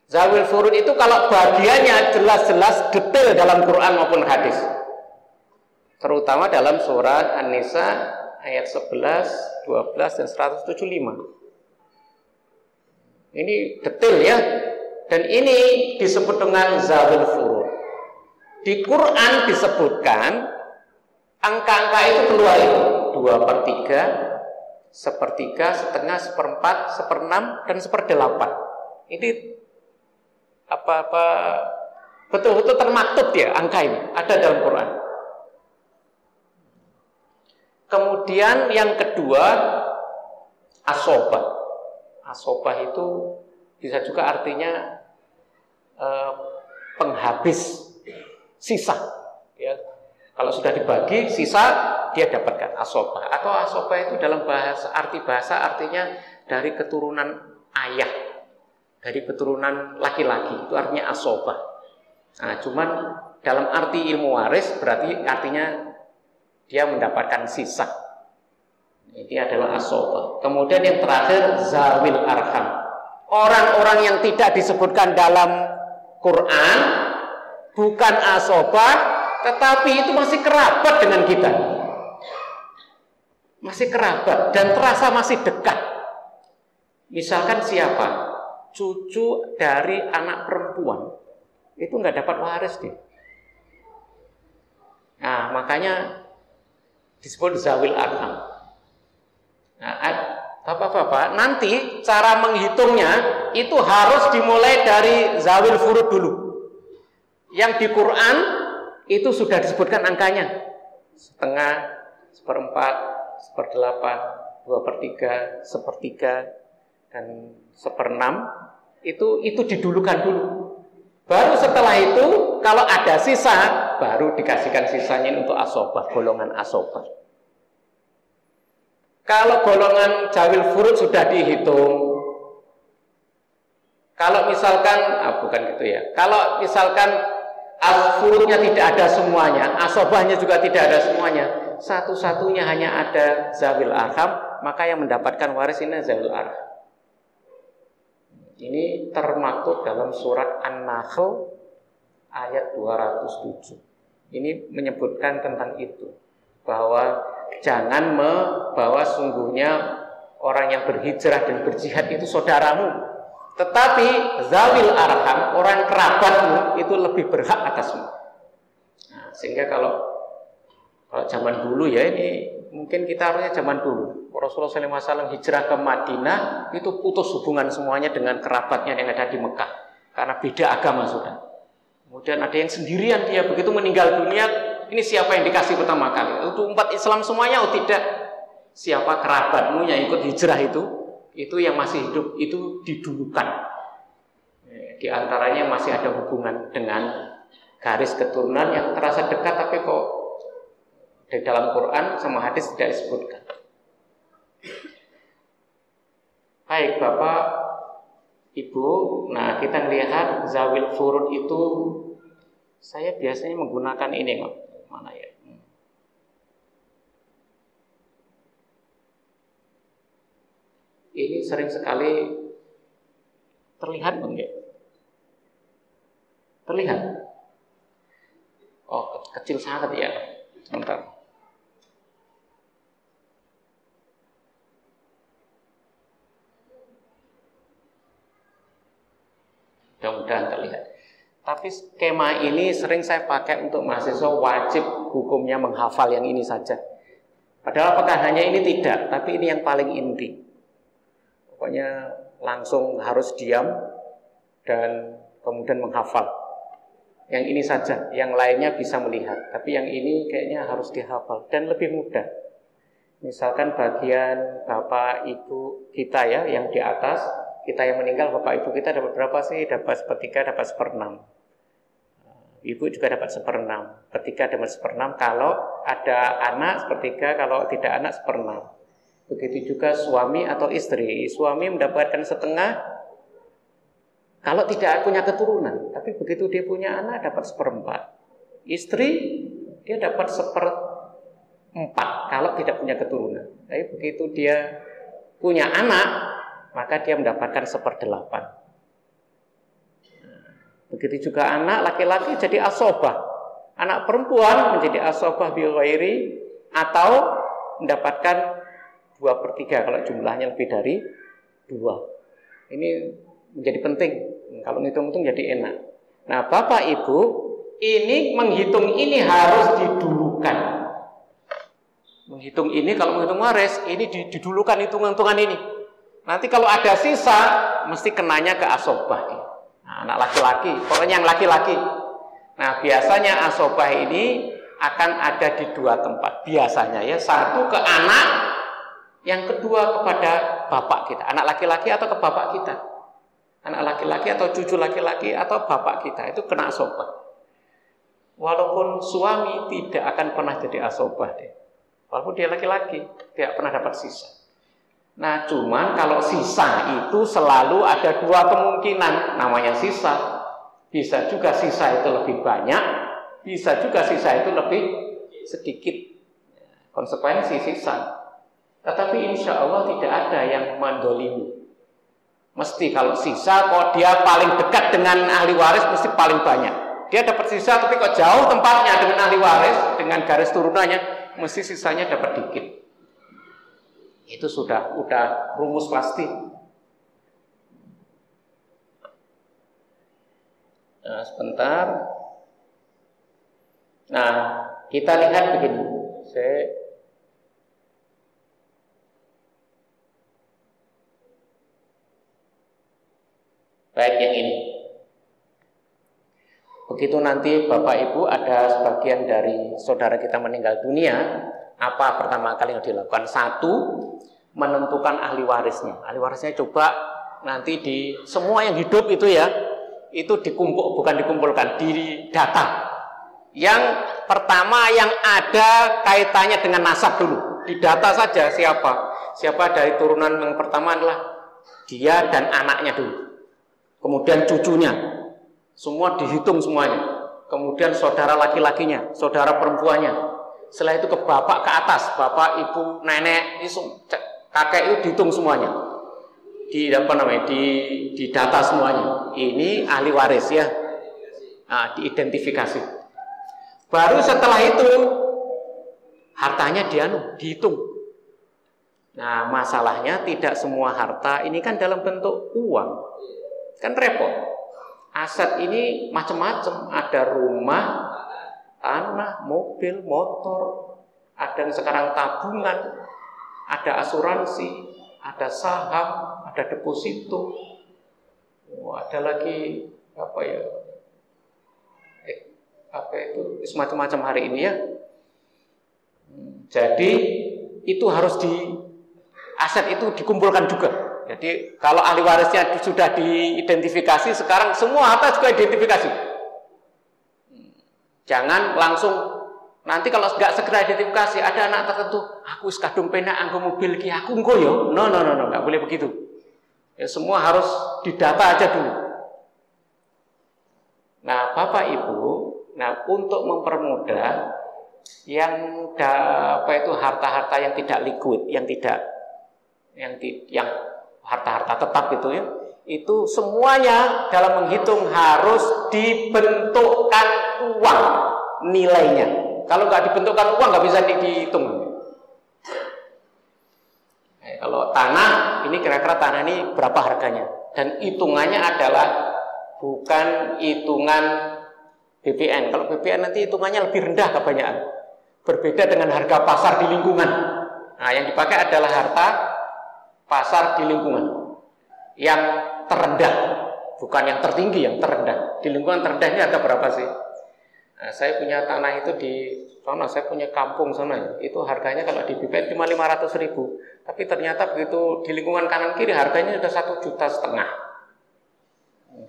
Zawil furud itu kalau bagiannya jelas-jelas detail dalam Quran maupun hadis. Terutama dalam surat An-Nisa ayat 11, 12 dan 175. Ini detail ya. Dan ini disebut dengan zawil furud. Di Quran disebutkan angka-angka itu keluar itu 2/3, sepertiga, setengah, seperempat, seperenam, dan seperdelapan. Ini apa betul-betul termaktub ya angka ini ada dalam Quran. Kemudian yang kedua, asobah. Asobah itu bisa juga artinya penghabis sisa. Ya. Kalau sudah dibagi sisa dia dapatkan asobah. Atau asobah itu dalam bahasa artinya dari keturunan ayah, dari keturunan laki-laki, itu artinya asobah. Nah, cuman dalam arti ilmu waris berarti artinya dia mendapatkan sisa. Ini adalah asobah. Kemudian yang terakhir, zawil arham. Orang-orang yang tidak disebutkan dalam Quran bukan asobah, tetapi itu masih kerabat dengan kita. Masih kerabat dan terasa masih dekat. Misalkan siapa? Cucu dari anak perempuan itu nggak dapat waris dia. Nah, makanya disebut zawil arham. Nah, Bapak-bapak, nanti cara menghitungnya itu harus dimulai dari zawil furud dulu. Yang di Quran itu sudah disebutkan angkanya. Setengah, seperempat, seperdelapan, 2/3, sepertiga, dan seperenam. Itu didulukan dulu. Baru setelah itu, kalau ada sisa, baru dikasihkan sisanya untuk asobah, golongan asobah. Kalau golongan zawil furud sudah dihitung, kalau misalkan, bukan gitu ya, kalau misalkan furudnya tidak ada semuanya, asobahnya juga tidak ada semuanya, satu-satunya hanya ada zawil arham, maka yang mendapatkan waris ini zawil arham. Ini termaktub dalam surat An-Nahl ayat 207. Ini menyebutkan tentang itu, bahwa jangan bahwa sungguhnya orang yang berhijrah dan berjihad itu saudaramu, tetapi zawil arham, orang kerabatmu itu lebih berhak atasmu. Nah, sehingga kalau zaman dulu ya, ini mungkin kita harusnya zaman dulu, Rasulullah SAW hijrah ke Madinah itu putus hubungan semuanya dengan kerabatnya yang ada di Mekah karena beda agama sudah. Kemudian ada yang sendirian, dia begitu meninggal dunia, ini siapa yang dikasih pertama kali? Untuk umat Islam semuanya? Oh tidak. Siapa kerabatmu yang ikut hijrah itu yang masih hidup, itu didulukan. Di antaranya masih ada hubungan dengan garis keturunan yang terasa dekat, tapi kok di dalam Quran sama hadis tidak disebutkan. Baik Bapak, Ibu, nah kita lihat zawil furud itu, saya biasanya menggunakan ini kok. Mana ya? Ini sering sekali terlihat enggak? Terlihat? Oh, kecil sangat ya. Sebentar. Mudah-mudahan terlihat. Tapi skema ini sering saya pakai untuk mahasiswa wajib hukumnya menghafal yang ini saja. Padahal apakah hanya ini tidak, tapi ini yang paling inti. Pokoknya langsung harus diam dan kemudian menghafal. Yang ini saja, yang lainnya bisa melihat. Tapi yang ini kayaknya harus dihafal dan lebih mudah. Misalkan bagian Bapak Ibu kita ya, yang di atas, kita yang meninggal, Bapak Ibu kita dapat berapa sih? Dapat sepertiga, dapat seperenam. Ibu juga dapat seperenam. Sepertiga dapat seperenam. Kalau ada anak sepertiga, kalau tidak anak seperenam. Begitu juga suami atau istri. Suami mendapatkan setengah kalau tidak punya keturunan. Tapi begitu dia punya anak dapat seperempat. Istri dia dapat seperempat kalau tidak punya keturunan. Tapi begitu dia punya anak, maka dia mendapatkan seperdelapan. Begitu juga anak laki-laki jadi asobah. Anak perempuan menjadi asobah bil ghairi atau mendapatkan 2/3 kalau jumlahnya lebih dari 2. Ini menjadi penting. Kalau ngitung-ngitung jadi enak. Nah, Bapak Ibu, ini menghitung ini harus didulukan. Menghitung ini, kalau menghitung waris, ini didulukan hitungan-hitungan ini. Nanti kalau ada sisa, mesti kenanya ke asobah. Nah, anak laki-laki, pokoknya yang laki-laki. Nah, biasanya asobah ini akan ada di dua tempat. Biasanya ya, satu ke anak, yang kedua kepada bapak kita. Anak laki-laki atau ke bapak kita. Anak laki-laki atau cucu laki-laki atau bapak kita, itu kena asobah. Walaupun suami tidak akan pernah jadi asobah deh. Walaupun dia laki-laki, tidak pernah dapat sisa. Nah, cuman kalau sisa itu selalu ada dua kemungkinan. Namanya sisa. Bisa juga sisa itu lebih banyak, bisa juga sisa itu lebih sedikit. Konsekuensi sisa. Tetapi insya Allah tidak ada yang mendolimi. Mesti kalau sisa, kalau dia paling dekat dengan ahli waris, mesti paling banyak. Dia dapat sisa, tapi kok jauh tempatnya dengan ahli waris, dengan garis turunannya, mesti sisanya dapat dikit. Itu sudah rumus pasti. Nah, sebentar. Nah, kita lihat begini. Baik yang ini. Begitu nanti Bapak Ibu ada sebagian dari saudara kita meninggal dunia, apa pertama kali yang dilakukan? Satu, menentukan ahli warisnya. Ahli warisnya coba nanti di semua yang hidup itu ya, itu dikumpulkan, di data. Yang pertama yang ada kaitannya dengan nasab dulu. Di data saja siapa dari turunan yang pertama adalah dia dan anaknya dulu. Kemudian cucunya. Semua dihitung semuanya. Kemudian saudara laki-lakinya, saudara perempuannya. Setelah itu ke bapak ke atas, bapak, ibu, nenek, kakek itu dihitung semuanya. Di data semuanya. Ini ahli waris ya. Nah, diidentifikasi. Baru setelah itu hartanya dihitung. Nah, masalahnya tidak semua harta ini kan dalam bentuk uang. Kan repot. Aset ini macam-macam, ada rumah, tanah, mobil, motor, ada yang sekarang tabungan, ada asuransi, ada saham, ada deposito, ada lagi semacam-macam hari ini ya. Jadi itu harus aset itu dikumpulkan juga. Jadi kalau ahli warisnya sudah diidentifikasi, sekarang semua harta juga identifikasi. Jangan langsung nanti kalau nggak segera identifikasi, ada anak tertentu, aku kadung penak anggo mobil ki, aku engko yo. No, nggak boleh begitu. Ya, semua harus didata aja dulu. Nah, Bapak Ibu, untuk mempermudah yang harta-harta yang tidak liquid, yang harta-harta tetap itu ya, itu semuanya dalam menghitung harus dibentukkan uang nilainya. Kalau nggak dibentukkan uang nggak bisa dihitung. Kalau tanah, ini kira-kira tanah ini berapa harganya, dan hitungannya adalah bukan hitungan BPN. Kalau BPN nanti hitungannya lebih rendah kebanyakan. Berbeda dengan harga pasar di lingkungan. Nah, yang dipakai adalah harta pasar di lingkungan yang terendah, bukan yang tertinggi, yang terendah. Di lingkungan terendah ini harga berapa sih? Nah, saya punya tanah itu di sana, saya punya kampung sana, itu harganya kalau di BPN cuma 500.000, tapi ternyata begitu di lingkungan kanan kiri harganya sudah 1,5 juta.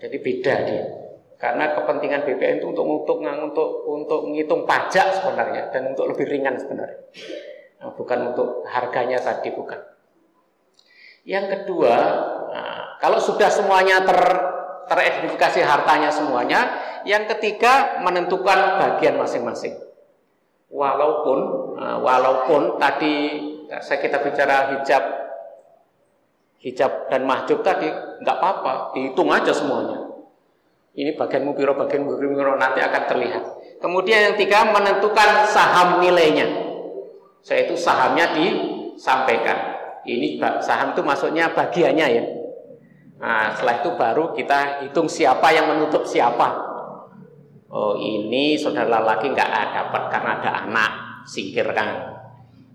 Jadi beda dia. Karena kepentingan BPN itu untuk menghitung pajak sebenarnya, dan untuk lebih ringan sebenarnya. Nah, bukan untuk harganya tadi, bukan. Yang kedua, kalau sudah semuanya teridentifikasi hartanya semuanya, yang ketiga menentukan bagian masing-masing. Walaupun tadi kita bicara hijab dan mahjub tadi nggak apa-apa, dihitung aja semuanya. Ini bagian mubiro nanti akan terlihat. Kemudian yang tiga menentukan saham nilainya. Yaitu sahamnya disampaikan. Ini saham itu maksudnya bagiannya ya. Nah, setelah itu baru kita hitung siapa yang menutup siapa. Oh, ini saudara laki nggak dapat karena ada anak, singkirkan.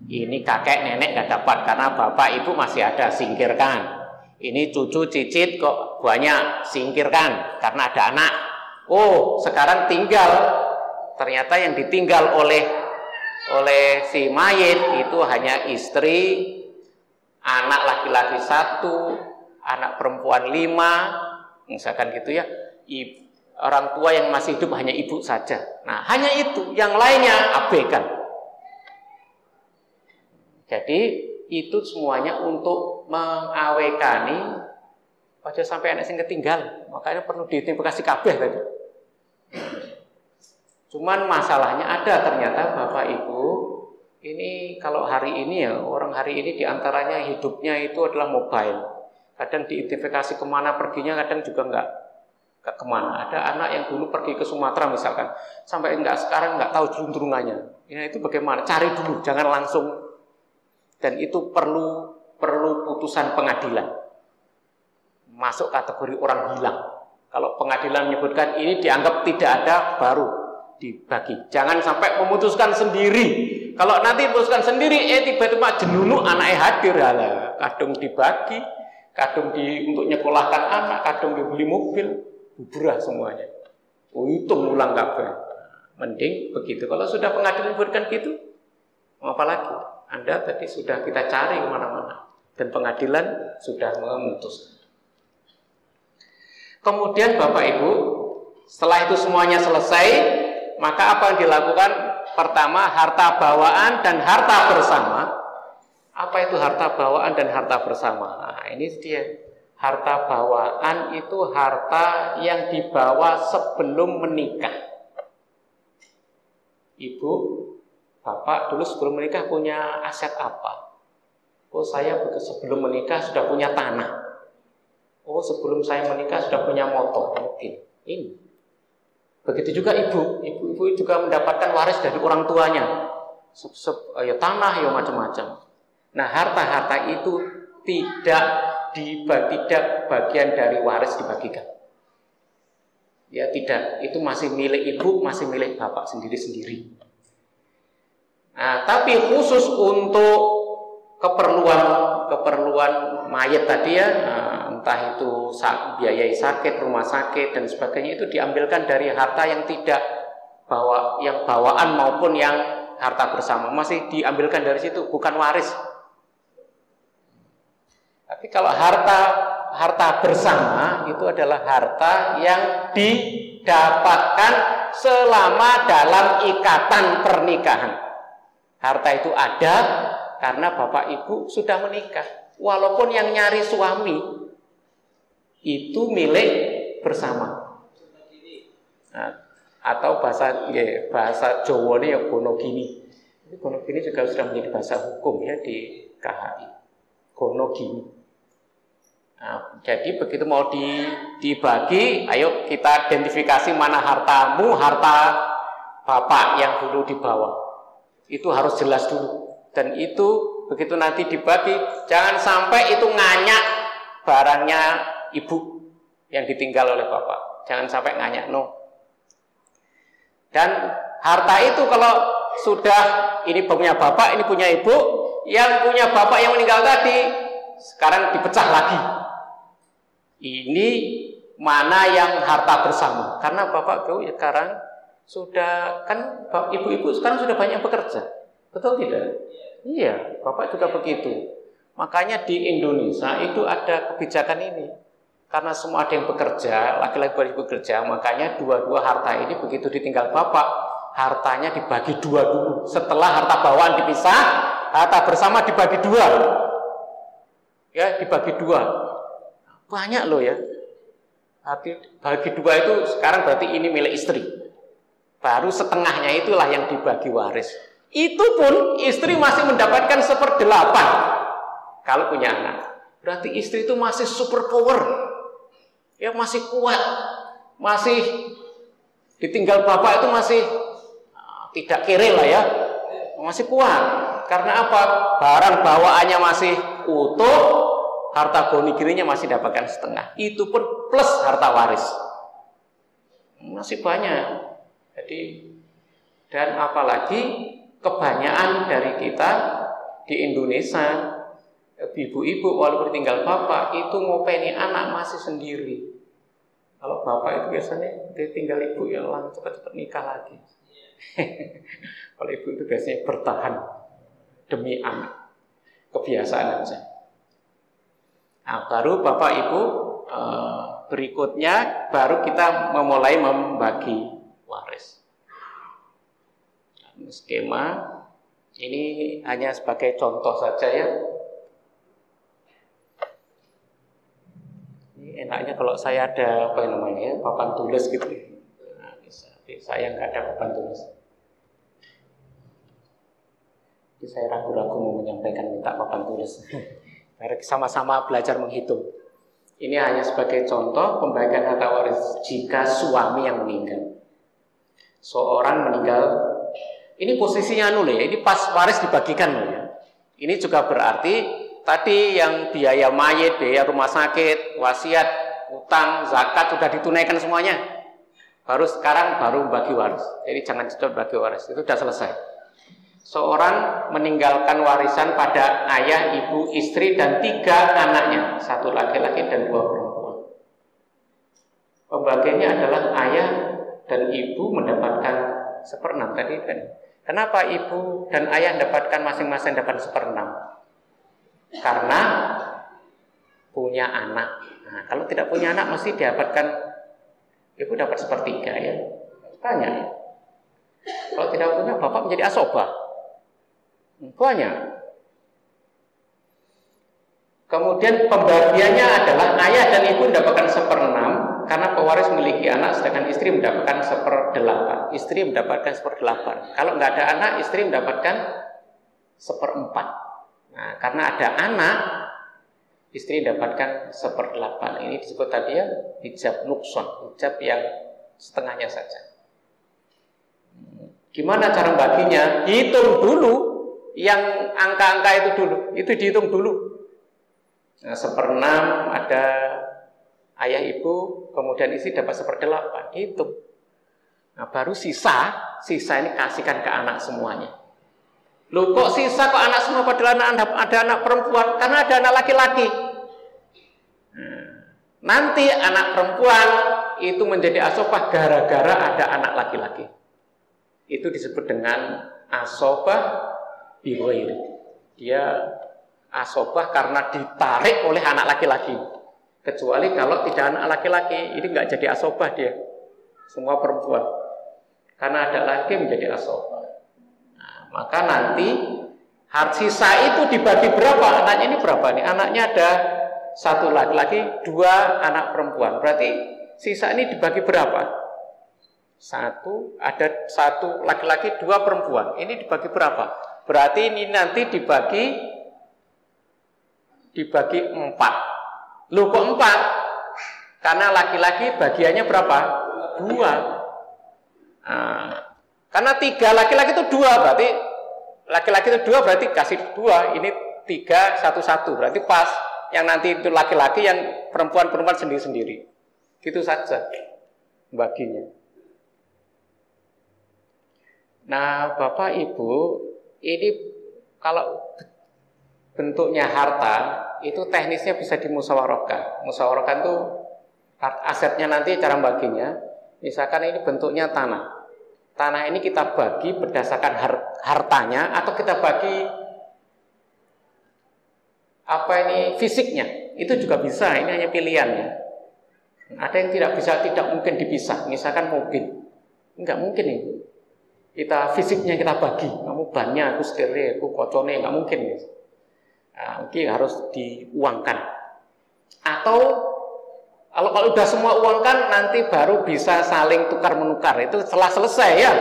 Ini kakek nenek nggak dapat karena bapak ibu masih ada, singkirkan. Ini cucu cicit kok banyak, singkirkan karena ada anak. Oh, sekarang tinggal, ternyata yang ditinggal oleh si mayit itu hanya istri, anak laki-laki 1, anak perempuan 5, misalkan gitu ya. Orang tua yang masih hidup hanya ibu saja. Nah, hanya itu, yang lainnya abaikan. Jadi itu semuanya untuk mengawekani aja sampai anak sing ketinggal. Makanya perlu diidentifikasi kabeh tadi. Cuman masalahnya ada ternyata Bapak Ibu, ini kalau hari ini ya, orang hari ini diantaranya hidupnya itu adalah mobile. Kadang diidentifikasi kemana perginya, kadang juga enggak kemana. Ada anak yang dulu pergi ke Sumatera misalkan, sampai sekarang enggak tahu juntrungannya. Ya itu bagaimana? Cari dulu, jangan langsung. Dan itu perlu putusan pengadilan. Masuk kategori orang hilang. Kalau pengadilan menyebutkan ini dianggap tidak ada, baru dibagi. Jangan sampai memutuskan sendiri. Kalau nanti memutuskan sendiri, tiba-tiba jenunu anaknya hadir, kadung dibagi, kadung untuk nyekolahkan anak, kadung dibeli mobil, bubrah semuanya. Hitung ulang kabeh. Mending begitu. Kalau sudah pengadilan menyebutkan gitu, apalagi Anda tadi sudah kita cari kemana-mana dan pengadilan sudah memutuskan. Kemudian Bapak Ibu, setelah itu semuanya selesai, maka apa yang dilakukan? Pertama, harta bawaan dan harta bersama. Apa itu harta bawaan dan harta bersama? Nah, ini dia. Harta bawaan itu harta yang dibawa sebelum menikah. Ibu, bapak dulu sebelum menikah punya aset apa? Oh, saya sebelum menikah sudah punya tanah. Oh, sebelum saya menikah sudah punya motor. Mungkin ini. Begitu juga ibu juga mendapatkan waris dari orang tuanya, ya tanah, ya macam-macam. Nah, harta-harta itu tidak bagian dari waris dibagikan. Ya tidak, itu masih milik ibu, masih milik bapak sendiri-sendiri. Nah, tapi khusus untuk keperluan mayat tadi ya, entah itu biayai sakit, rumah sakit dan sebagainya, itu diambilkan dari harta yang tidak yang bawaan maupun yang harta bersama, masih diambilkan dari situ, bukan waris. Tapi kalau harta bersama itu adalah harta yang didapatkan selama dalam ikatan pernikahan. Harta itu ada karena bapak ibu sudah menikah. Walaupun yang nyari suami itu milik bersama. Nah, atau bahasa Jawa ini ya gono gini. Gono gini juga sudah menjadi bahasa hukum ya di KHI. Gono gini. Nah, jadi begitu mau dibagi, ayo kita identifikasi mana hartamu, harta bapak yang dulu dibawa. Itu harus jelas dulu. Dan itu begitu nanti dibagi, jangan sampai itu nganyak barangnya ibu yang ditinggal oleh bapak. Jangan sampai nganyak, no. Dan harta itu kalau sudah ini punya bapak, ini punya ibu, yang punya bapak yang meninggal tadi sekarang dipecah lagi. Ini mana yang harta bersama? Karena bapak sekarang sudah kan ibu-ibu sekarang sudah banyak bekerja, betul tidak? Iya, bapak juga begitu. Makanya di Indonesia itu ada kebijakan ini. Karena semua ada yang bekerja, laki-laki bekerja, makanya dua-dua harta ini begitu ditinggal bapak, hartanya dibagi dua dulu. Setelah harta bawaan dipisah, harta bersama dibagi dua. Ya, dibagi dua. Banyak loh ya. Bagi dua itu sekarang berarti ini milik istri. Baru setengahnya itulah yang dibagi waris. Itu pun istri masih mendapatkan 1/8 kalau punya anak. Berarti istri itu masih super power. Ya masih kuat. Masih ditinggal bapak itu masih tidak kere lah ya. Masih kuat. Karena apa? Barang bawaannya masih utuh. Harta goni kirinya masih dapatkan setengah. Itu pun plus harta waris. Masih banyak. Jadi dan apalagi kebanyakan dari kita di Indonesia, ibu-ibu walaupun tinggal bapak itu ngopeni anak masih sendiri. Kalau bapak itu biasanya ditinggal ibu ya langsung cepat nikah lagi. Kalau ibu itu biasanya bertahan demi anak, kebiasaan aja. Nah, baru bapak ibu berikutnya baru kita memulai membagi waris. Skema ini hanya sebagai contoh saja ya. Ini enaknya kalau saya ada apa namanya papan tulis gitu. Nah, bisa. Tapi saya nggak ada papan tulis. Jadi saya ragu-ragu mau menyampaikan minta papan tulis. Mari sama-sama belajar menghitung. Ini hanya sebagai contoh pembagian harta waris jika suami yang meninggal. Seorang meninggal, ini posisinya ya, ini pas waris dibagikan ya. Ini juga berarti tadi yang biaya mayit, biaya rumah sakit, wasiat, utang, zakat sudah ditunaikan semuanya. Sekarang baru bagi waris. Jadi jangan cepat bagi waris, itu sudah selesai. Seorang meninggalkan warisan pada ayah, ibu, istri, dan 3 anaknya, 1 laki-laki dan 2 perempuan. Pembagiannya adalah ayah dan ibu mendapatkan 1/6 tadi kan. Kenapa ibu dan ayah mendapatkan masing-masing dapat 1/6? Karena punya anak. Nah, kalau tidak punya anak mesti didapatkan ibu dapat 1/3 ya. Banyak ya. Kalau tidak punya bapak menjadi asobah. Banyak. Kemudian pembagiannya adalah ayah dan ibu mendapatkan 1/6 karena pewaris memiliki anak, sedangkan istri mendapatkan 1/8. Istri mendapatkan 1/8. Kalau nggak ada anak, istri mendapatkan 1/4. Nah, karena ada anak, istri mendapatkan 1/8. Ini disebut tadi ya hijab nukson, hijab yang setengahnya saja. Gimana cara baginya? Hitung dulu. Yang angka-angka itu dulu, itu dihitung dulu. Nah, 1/6 ada ayah ibu, kemudian istri dapat 1/8, hitung. Nah, baru sisa ini kasihkan ke anak semuanya. Loh kok sisa kok anak semua padahal ada anak perempuan? Karena ada anak laki-laki. Nah, nanti anak perempuan itu menjadi asobah gara-gara ada anak laki-laki. Itu disebut dengan asobah bihoir. Dia asobah karena ditarik oleh anak laki-laki. Kecuali kalau tidak anak laki-laki, ini nggak jadi asobah dia. Semua perempuan. Karena ada laki menjadi asobah. Nah, maka nanti sisa itu dibagi berapa? Anaknya ini berapa nih? Anaknya ada 1 laki-laki, 2 anak perempuan. Berarti sisa ini dibagi berapa? 1, ada 1 laki-laki, 2 perempuan. Ini dibagi berapa? Berarti ini nanti dibagi 4. Loh kok 4? Karena laki-laki bagiannya berapa? 2. Nah, karena 3 laki-laki itu 2, berarti laki-laki itu 2 berarti kasih 2. Ini 3, 1. Berarti pas. Yang nanti itu laki-laki, yang perempuan-perempuan sendiri-sendiri. Gitu saja baginya. Nah, Bapak Ibu, ini kalau bentuknya harta itu teknisnya bisa dimusyawarahkan. Musyawarahkan itu asetnya nanti cara baginya. Misalkan ini bentuknya tanah. Tanah ini kita bagi berdasarkan hartanya atau kita bagi fisiknya. Itu juga bisa. Ini hanya pilihannya. Ada yang tidak mungkin dipisah. Misalkan mobil, enggak mungkin ini. Kita fisiknya kita bagi, kamu bannya, aku setirnya, aku kocone, nggak mungkin. Nah, mungkin harus diuangkan. Atau kalau udah semua uangkan, nanti baru bisa saling tukar menukar. Itu setelah selesai ya.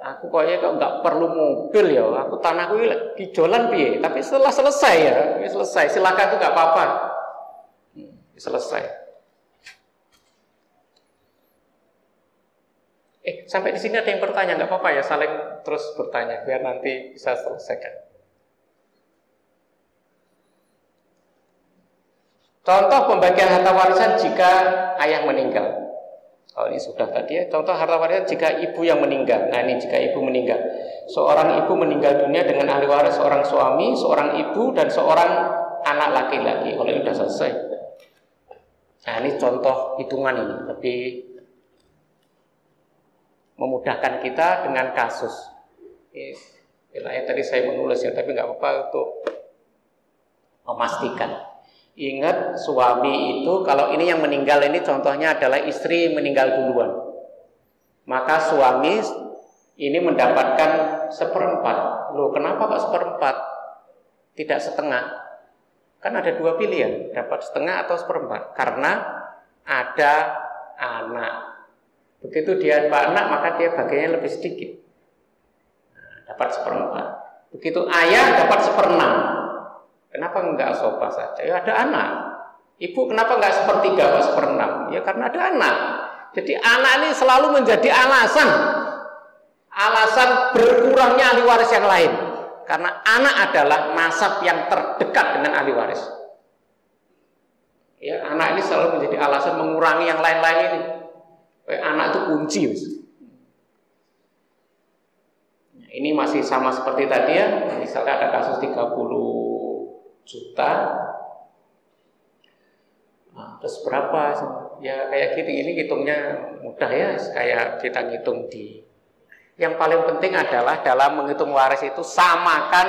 Aku kayaknya kok nggak perlu mobil ya. Aku tanahku lagi jualan piye. Tapi setelah selesai ya, selesai. Silakan tuh nggak apa-apa. Selesai. Sampai di sini ada yang bertanya, nggak apa-apa ya, saling terus bertanya biar nanti bisa selesaikan. Contoh pembagian harta warisan jika ayah meninggal. Kalau ini sudah tadi ya, contoh harta warisan jika ibu yang meninggal. Nah ini jika ibu meninggal, seorang ibu meninggal dunia dengan ahli waris seorang suami, seorang ibu, dan seorang anak laki-laki. Kalau ini sudah selesai. Nah ini contoh hitungan ini, lebih memudahkan kita dengan kasus. Tadi saya menulis ya, tapi nggak apa-apa untuk memastikan. Ingat, suami itu kalau ini yang meninggal ini contohnya adalah istri meninggal duluan, maka suami ini mendapatkan 1/4. Loh, kenapa kok 1/4? Tidak setengah? Kan ada dua pilihan, dapat setengah atau 1/4. Karena ada anak. Begitu dia dapat anak, maka dia bagiannya lebih sedikit. Nah, dapat 1/4. Begitu ayah dapat 1/6. Kenapa enggak asobah saja? Ya ada anak. Ibu kenapa enggak 1/3 atau 1/6? Ya karena ada anak. Jadi anak ini selalu menjadi alasan berkurangnya ahli waris yang lain. Karena anak adalah nasab yang terdekat dengan ahli waris. Ya, anak ini selalu menjadi alasan mengurangi yang lain-lain ini. Anak itu kunci. Ini masih sama seperti tadi ya. Misalnya ada kasus 30 juta, nah, terus berapa? Ya kayak gitu, ini hitungnya mudah ya, kayak kita ngitung di. Yang paling penting adalah dalam menghitung waris itu samakan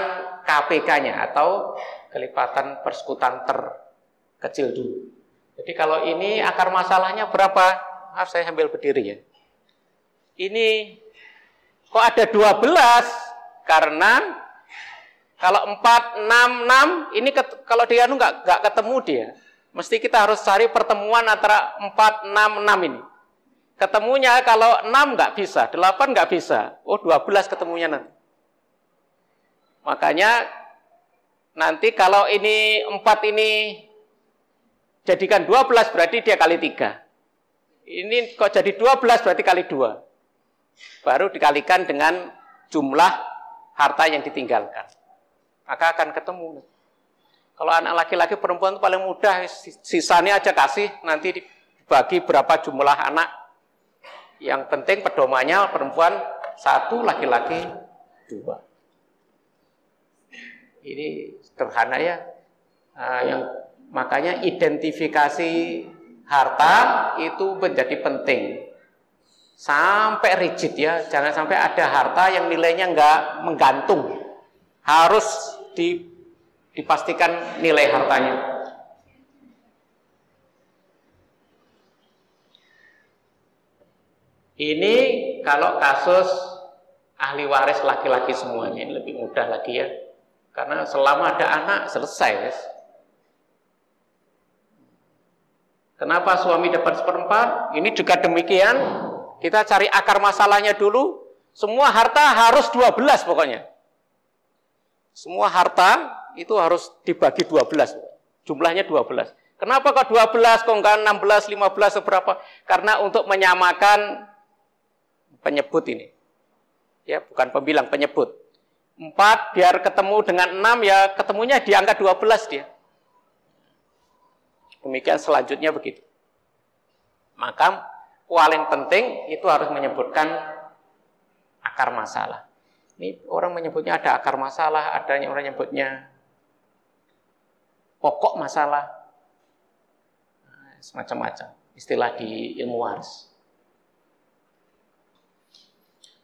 KPK-nya atau kelipatan persekutuan terkecil dulu. Jadi kalau ini akar masalahnya berapa? Maaf saya sambil berdiri ya. Ini kok ada 12? Karena kalau 4, 6, 6 ini kalau dia nggak ketemu dia. Mesti kita harus cari pertemuan antara 4, 6, 6 ini. Ketemunya kalau 6 nggak bisa, 8 nggak bisa. Oh 12 ketemunya nanti. Makanya nanti kalau ini 4 ini jadikan 12 berarti dia kali 3. Ini kok jadi 12 berarti kali 2. Baru dikalikan dengan jumlah harta yang ditinggalkan. Maka akan ketemu. Kalau anak laki-laki perempuan itu paling mudah, sisanya aja kasih, nanti dibagi berapa jumlah anak. Yang penting pedomannya perempuan 1, laki-laki 2. Ini sederhana ya. Makanya identifikasi harta itu menjadi penting. Sampai rigid ya, jangan sampai ada harta yang nilainya nggak menggantung. Harus dipastikan nilai hartanya. Ini kalau kasus ahli waris laki-laki semuanya, ini lebih mudah lagi ya. Karena selama ada anak selesai, guys. Kenapa suami dapat 1/4? Ini juga demikian. Kita cari akar masalahnya dulu. Semua harta harus 12 pokoknya. Semua harta itu harus dibagi 12. Jumlahnya 12. Kenapa kok 12? Kok enggak 16, 15, seberapa? Karena untuk menyamakan penyebut ini. Ya, bukan pembilang, penyebut. 4 biar ketemu dengan 6 ya ketemunya di angka 12 dia. Demikian selanjutnya begitu. Maka paling penting itu harus menyebutkan akar masalah. Ini orang menyebutnya ada akar masalah, ada yang orang menyebutnya pokok masalah, semacam-macam istilah di ilmu waris.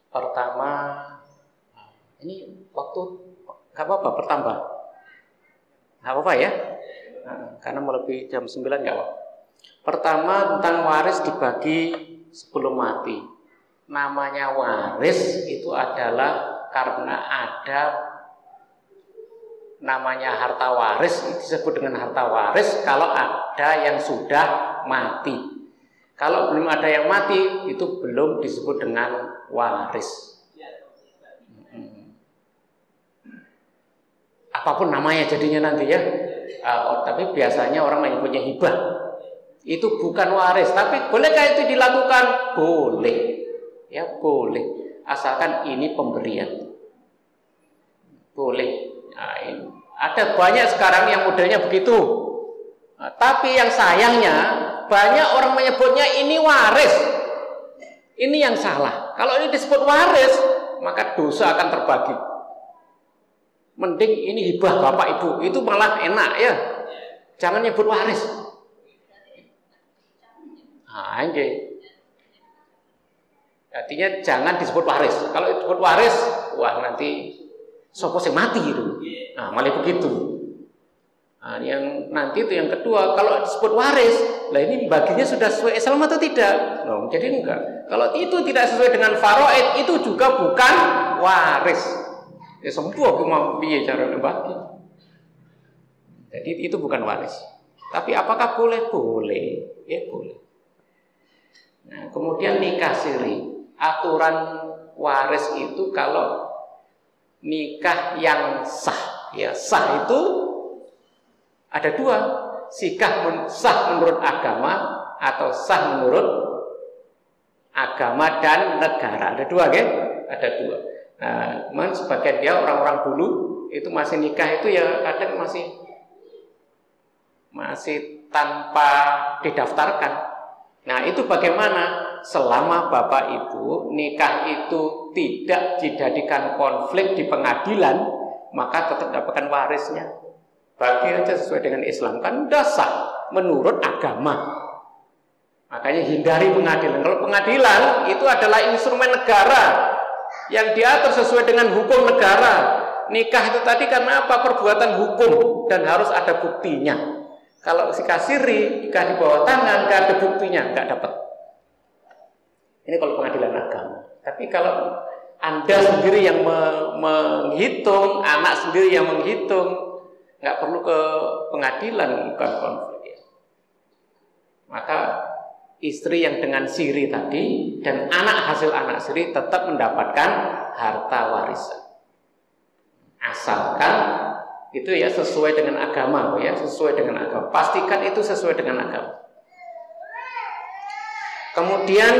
Pertama, ini waktu nggak apa-apa bertambah, nggak apa-apa ya, karena melebihi jam 9 nggak apa-apa. Pertama tentang waris dibagi sebelum mati. Namanya waris itu adalah karena ada namanya harta waris, disebut dengan harta waris kalau ada yang sudah mati. Kalau belum ada yang mati, itu belum disebut dengan waris. Apapun namanya jadinya nanti ya. Tapi biasanya orang menyebutnya hibah. Itu bukan waris, tapi bolehkah itu dilakukan? Boleh. Ya, boleh. Asalkan ini pemberian. Boleh. Nah, ini. Ada banyak sekarang yang modelnya begitu. Nah, tapi yang sayangnya banyak orang menyebutnya ini waris. Ini yang salah. Kalau ini disebut waris, maka dosa akan terbagi. Mending ini hibah bapak ibu, itu malah enak ya. Jangan nyebut waris. Nah, ini. Artinya jangan disebut waris. Kalau disebut waris, wah nanti sopo sing mati itu. Nah, malah begitu. Nah, yang nanti itu yang kedua, kalau disebut waris, lah ini baginya sudah sesuai Islam atau tidak? No, jadi enggak. Kalau itu tidak sesuai dengan faraid, itu juga bukan waris. Ya sembuh aku mau piye cara bagi. Jadi itu bukan waris. Tapi apakah boleh? Boleh. Ya boleh. Nah, kemudian nikah siri. Aturan waris itu kalau nikah yang sah, ya sah itu ada dua, sah menurut agama atau sah menurut agama dan negara. Ada dua, kan? Ada dua. Nah, sebagian dia orang-orang dulu itu masih nikah itu ya kadang masih tanpa didaftarkan. Nah, itu bagaimana? Selama bapak ibu nikah itu tidak dijadikan konflik di pengadilan, maka tetap dapatkan warisnya. Bagi aja sesuai dengan Islam, kan udah sah menurut agama. Makanya hindari pengadilan. Kalau pengadilan itu adalah instrumen negara yang diatur sesuai dengan hukum negara. Nikah itu tadi karena apa? Perbuatan hukum dan harus ada buktinya. Kalau si kasiri nikah di bawah tangan, nggak ada buktinya, nggak dapat. Ini kalau pengadilan agama. Tapi kalau Anda sendiri yang menghitung, anak sendiri yang menghitung, nggak perlu ke pengadilan, bukan konflik. Maka istri yang dengan siri tadi dan anak hasil anak siri tetap mendapatkan harta warisan. Asalkan itu ya sesuai dengan agama, ya sesuai dengan agama. Pastikan itu sesuai dengan agama. Kemudian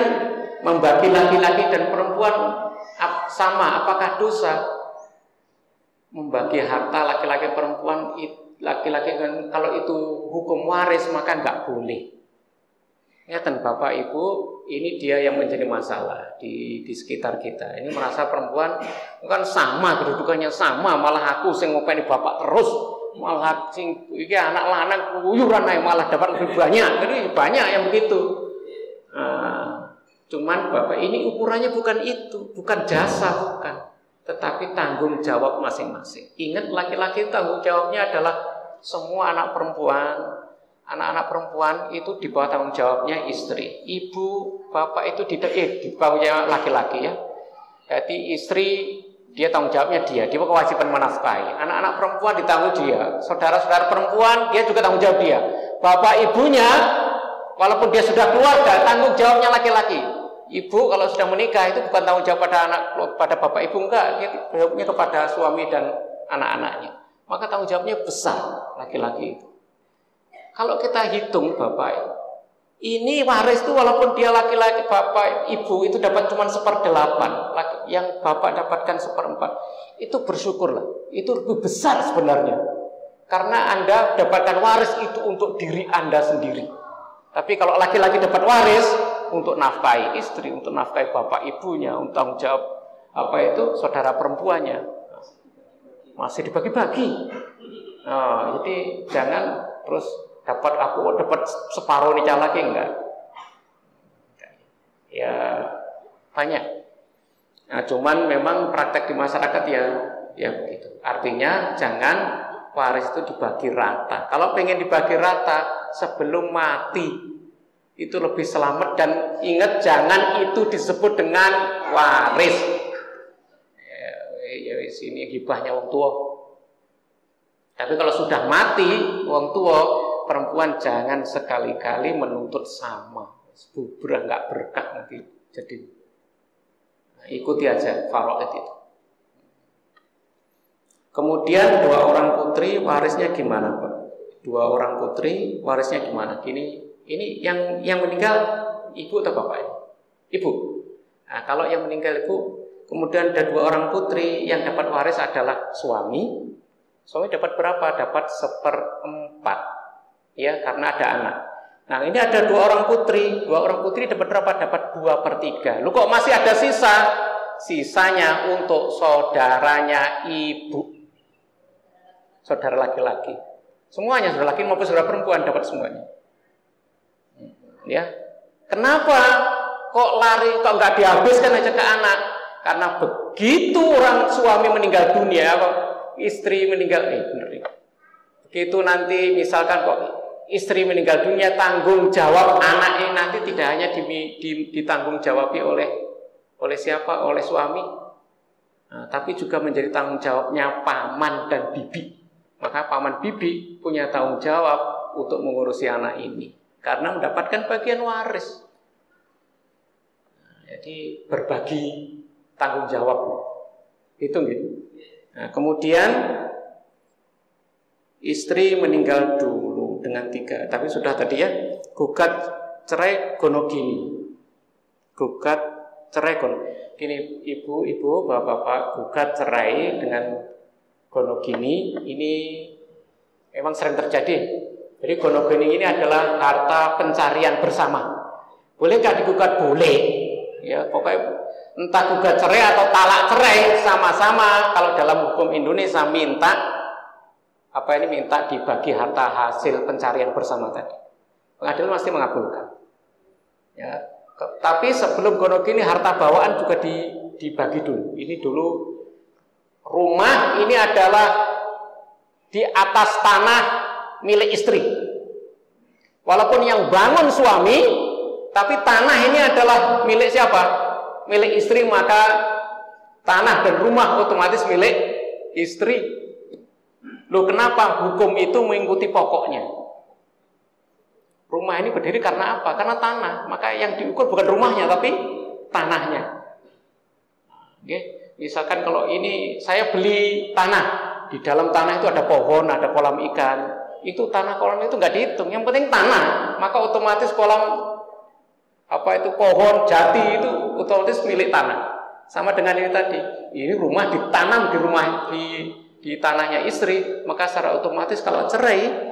membagi laki-laki dan perempuan sama, apakah dosa? Membagi harta laki-laki perempuan, laki-laki kalau itu hukum waris maka nggak boleh. Ya dan bapak ibu ini dia yang menjadi masalah di sekitar kita. Ini merasa perempuan kan sama kedudukannya sama, malah aku sing ngopeni bapak terus, malah sing iki anak lanang kuyuran ae malah dapat lebih banyak. Jadi banyak yang begitu. Cuman bapak ini ukurannya bukan itu, bukan jasa, bukan, tetapi tanggung jawab masing-masing. Ingat laki-laki tanggung jawabnya adalah semua anak perempuan. Anak-anak perempuan itu di bawah tanggung jawabnya istri. Ibu, bapak itu di bawahnya laki-laki ya. Jadi istri dia tanggung jawabnya dia kewajiban menafkahi. Anak-anak perempuan ditanggung dia. Saudara-saudara perempuan dia juga tanggung jawab dia. Bapak ibunya walaupun dia sudah keluarga tanggung jawabnya laki-laki. Ibu kalau sudah menikah itu bukan tanggung jawab pada bapak ibu, enggak, dia jawabnya kepada suami dan anak-anaknya. Maka tanggung jawabnya besar laki-laki itu. Kalau kita hitung bapak, ini waris itu walaupun dia laki-laki, bapak ibu itu dapat cuma 1/8, yang bapak dapatkan 1/4, itu bersyukurlah, itu lebih besar sebenarnya. Karena Anda dapatkan waris itu untuk diri Anda sendiri. Tapi kalau laki-laki dapat waris untuk nafkahi istri, untuk nafkahi bapak ibunya, untuk tanggung jawab saudara perempuannya, masih dibagi-bagi. Nah, jadi jangan terus dapat separuh nikah lagi, enggak. Ya banyak. Nah, cuman memang praktek di masyarakat ya begitu. Artinya jangan waris itu dibagi rata. Kalau pengen dibagi rata sebelum mati itu lebih selamat, dan ingat jangan itu disebut dengan waris. Ya sini gibahnya wong tua. Tapi kalau sudah mati wong tua, perempuan jangan sekali-kali menuntut sama. Bubrah nggak berkah nanti. Jadi ikuti aja faraid itu. Kemudian 2 orang putri warisnya gimana, Pak? 2 orang putri warisnya gimana? Ini yang meninggal ibu atau bapak ini? Ibu. Nah, kalau yang meninggal ibu, kemudian ada 2 orang putri, yang dapat waris adalah suami. Suami dapat berapa? Dapat 1/4. Ya, karena ada anak. Nah ini ada 2 orang putri. 2 orang putri dapat berapa? Dapat 2/3. Lu kok masih ada sisa? Sisanya untuk saudaranya ibu, saudara laki-laki. Semuanya, saudara laki maupun saudara perempuan dapat semuanya. Ya, kenapa kok lari, kok nggak dihabiskan aja ke anak? Karena begitu orang suami meninggal dunia, kok istri meninggal, begitu nanti misalkan kok istri meninggal dunia, tanggung jawab anak ini nanti tidak hanya ditanggung jawabi oleh siapa? Oleh suami, nah, tapi juga menjadi tanggung jawabnya paman dan bibi. Maka paman bibi punya tanggung jawab untuk mengurusi anak ini karena mendapatkan bagian waris. Nah, jadi berbagi tanggung jawab itu gitu. Nah, kemudian istri meninggal dulu dengan 3, tapi sudah tadi ya, gugat cerai gonogini. Gugat cerai gonogini, ibu-ibu, bapak-bapak gugat cerai dengan gonogini ini memang sering terjadi. Jadi gonogini ini adalah harta pencarian bersama. Bolehkah digugat? Boleh. Ya, pokoknya entah gugat cerai atau talak cerai sama-sama. Kalau dalam hukum Indonesia minta dibagi harta hasil pencarian bersama tadi. Pengadilan pasti mengabulkan. Ya, tapi sebelum gonogini harta bawaan juga dibagi dulu. Ini dulu rumah ini adalah di atas tanah milik istri. Walaupun yang bangun suami, tapi tanah ini adalah milik siapa? Milik istri, maka tanah dan rumah otomatis milik istri. Loh, kenapa hukum itu mengikuti pokoknya? Rumah ini berdiri karena apa? Karena tanah. Maka yang diukur bukan rumahnya tapi tanahnya. Oke, misalkan kalau ini saya beli tanah, di dalam tanah itu ada pohon, ada kolam ikan. Itu tanah kolam itu nggak dihitung. Yang penting tanah. Maka otomatis kolam pohon jati itu otomatis milik tanah. Sama dengan ini tadi. Ini rumah ditanam di tanahnya istri, maka secara otomatis kalau cerai,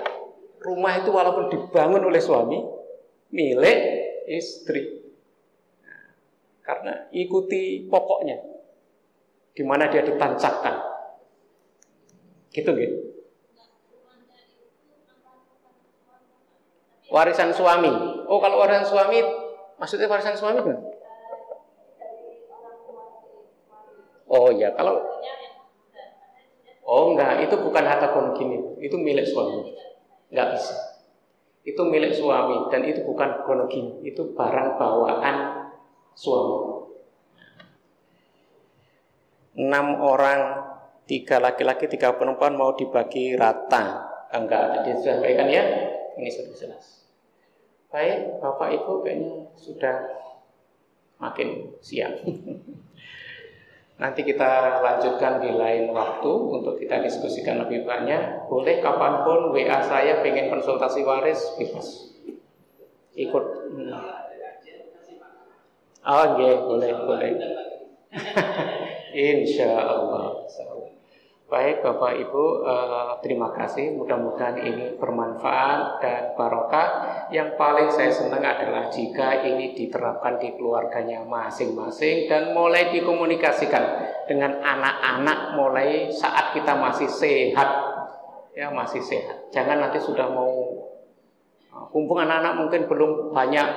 rumah itu walaupun dibangun oleh suami, milik istri. Nah, karena ikuti pokoknya, di mana dia ditancapkan. Gitu gitu. Warisan suami. Oh, kalau warisan suami, maksudnya warisan suami kan? Oh ya, kalau enggak, itu bukan harta gonogini, itu milik suami. Enggak bisa. Itu milik suami dan itu bukan gonogini, itu barang bawaan suami. 6 orang, 3 laki-laki, 3 perempuan mau dibagi rata. Enggak, disampaikan ya. Ini sudah jelas. Baik, Bapak Ibu kayaknya sudah makin siang. Nanti kita lanjutkan di lain waktu untuk kita diskusikan lebih banyak. Boleh kapanpun WA saya pengen konsultasi waris, bebas. Ikut. Oh iya, boleh. Insya Allah. Baik Bapak Ibu, terima kasih. Mudah-mudahan ini bermanfaat dan barokah. Yang paling saya senang adalah jika ini diterapkan di keluarganya masing-masing dan mulai dikomunikasikan dengan anak-anak mulai saat kita masih sehat. Ya, masih sehat. Jangan nanti sudah mau kumpul anak-anak mungkin belum banyak,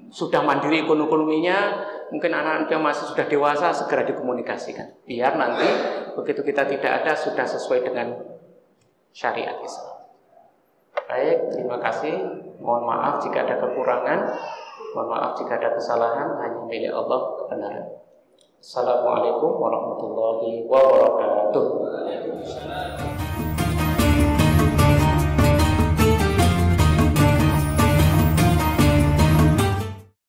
sudah mandiri ekonominya, mungkin anak-anak yang masih sudah dewasa segera dikomunikasikan. Biar nanti begitu kita tidak ada sudah sesuai dengan syariat Islam. Baik, terima kasih. Mohon maaf jika ada kekurangan, mohon maaf jika ada kesalahan, hanya milik Allah kebenaran. Assalamualaikum warahmatullahi wabarakatuh.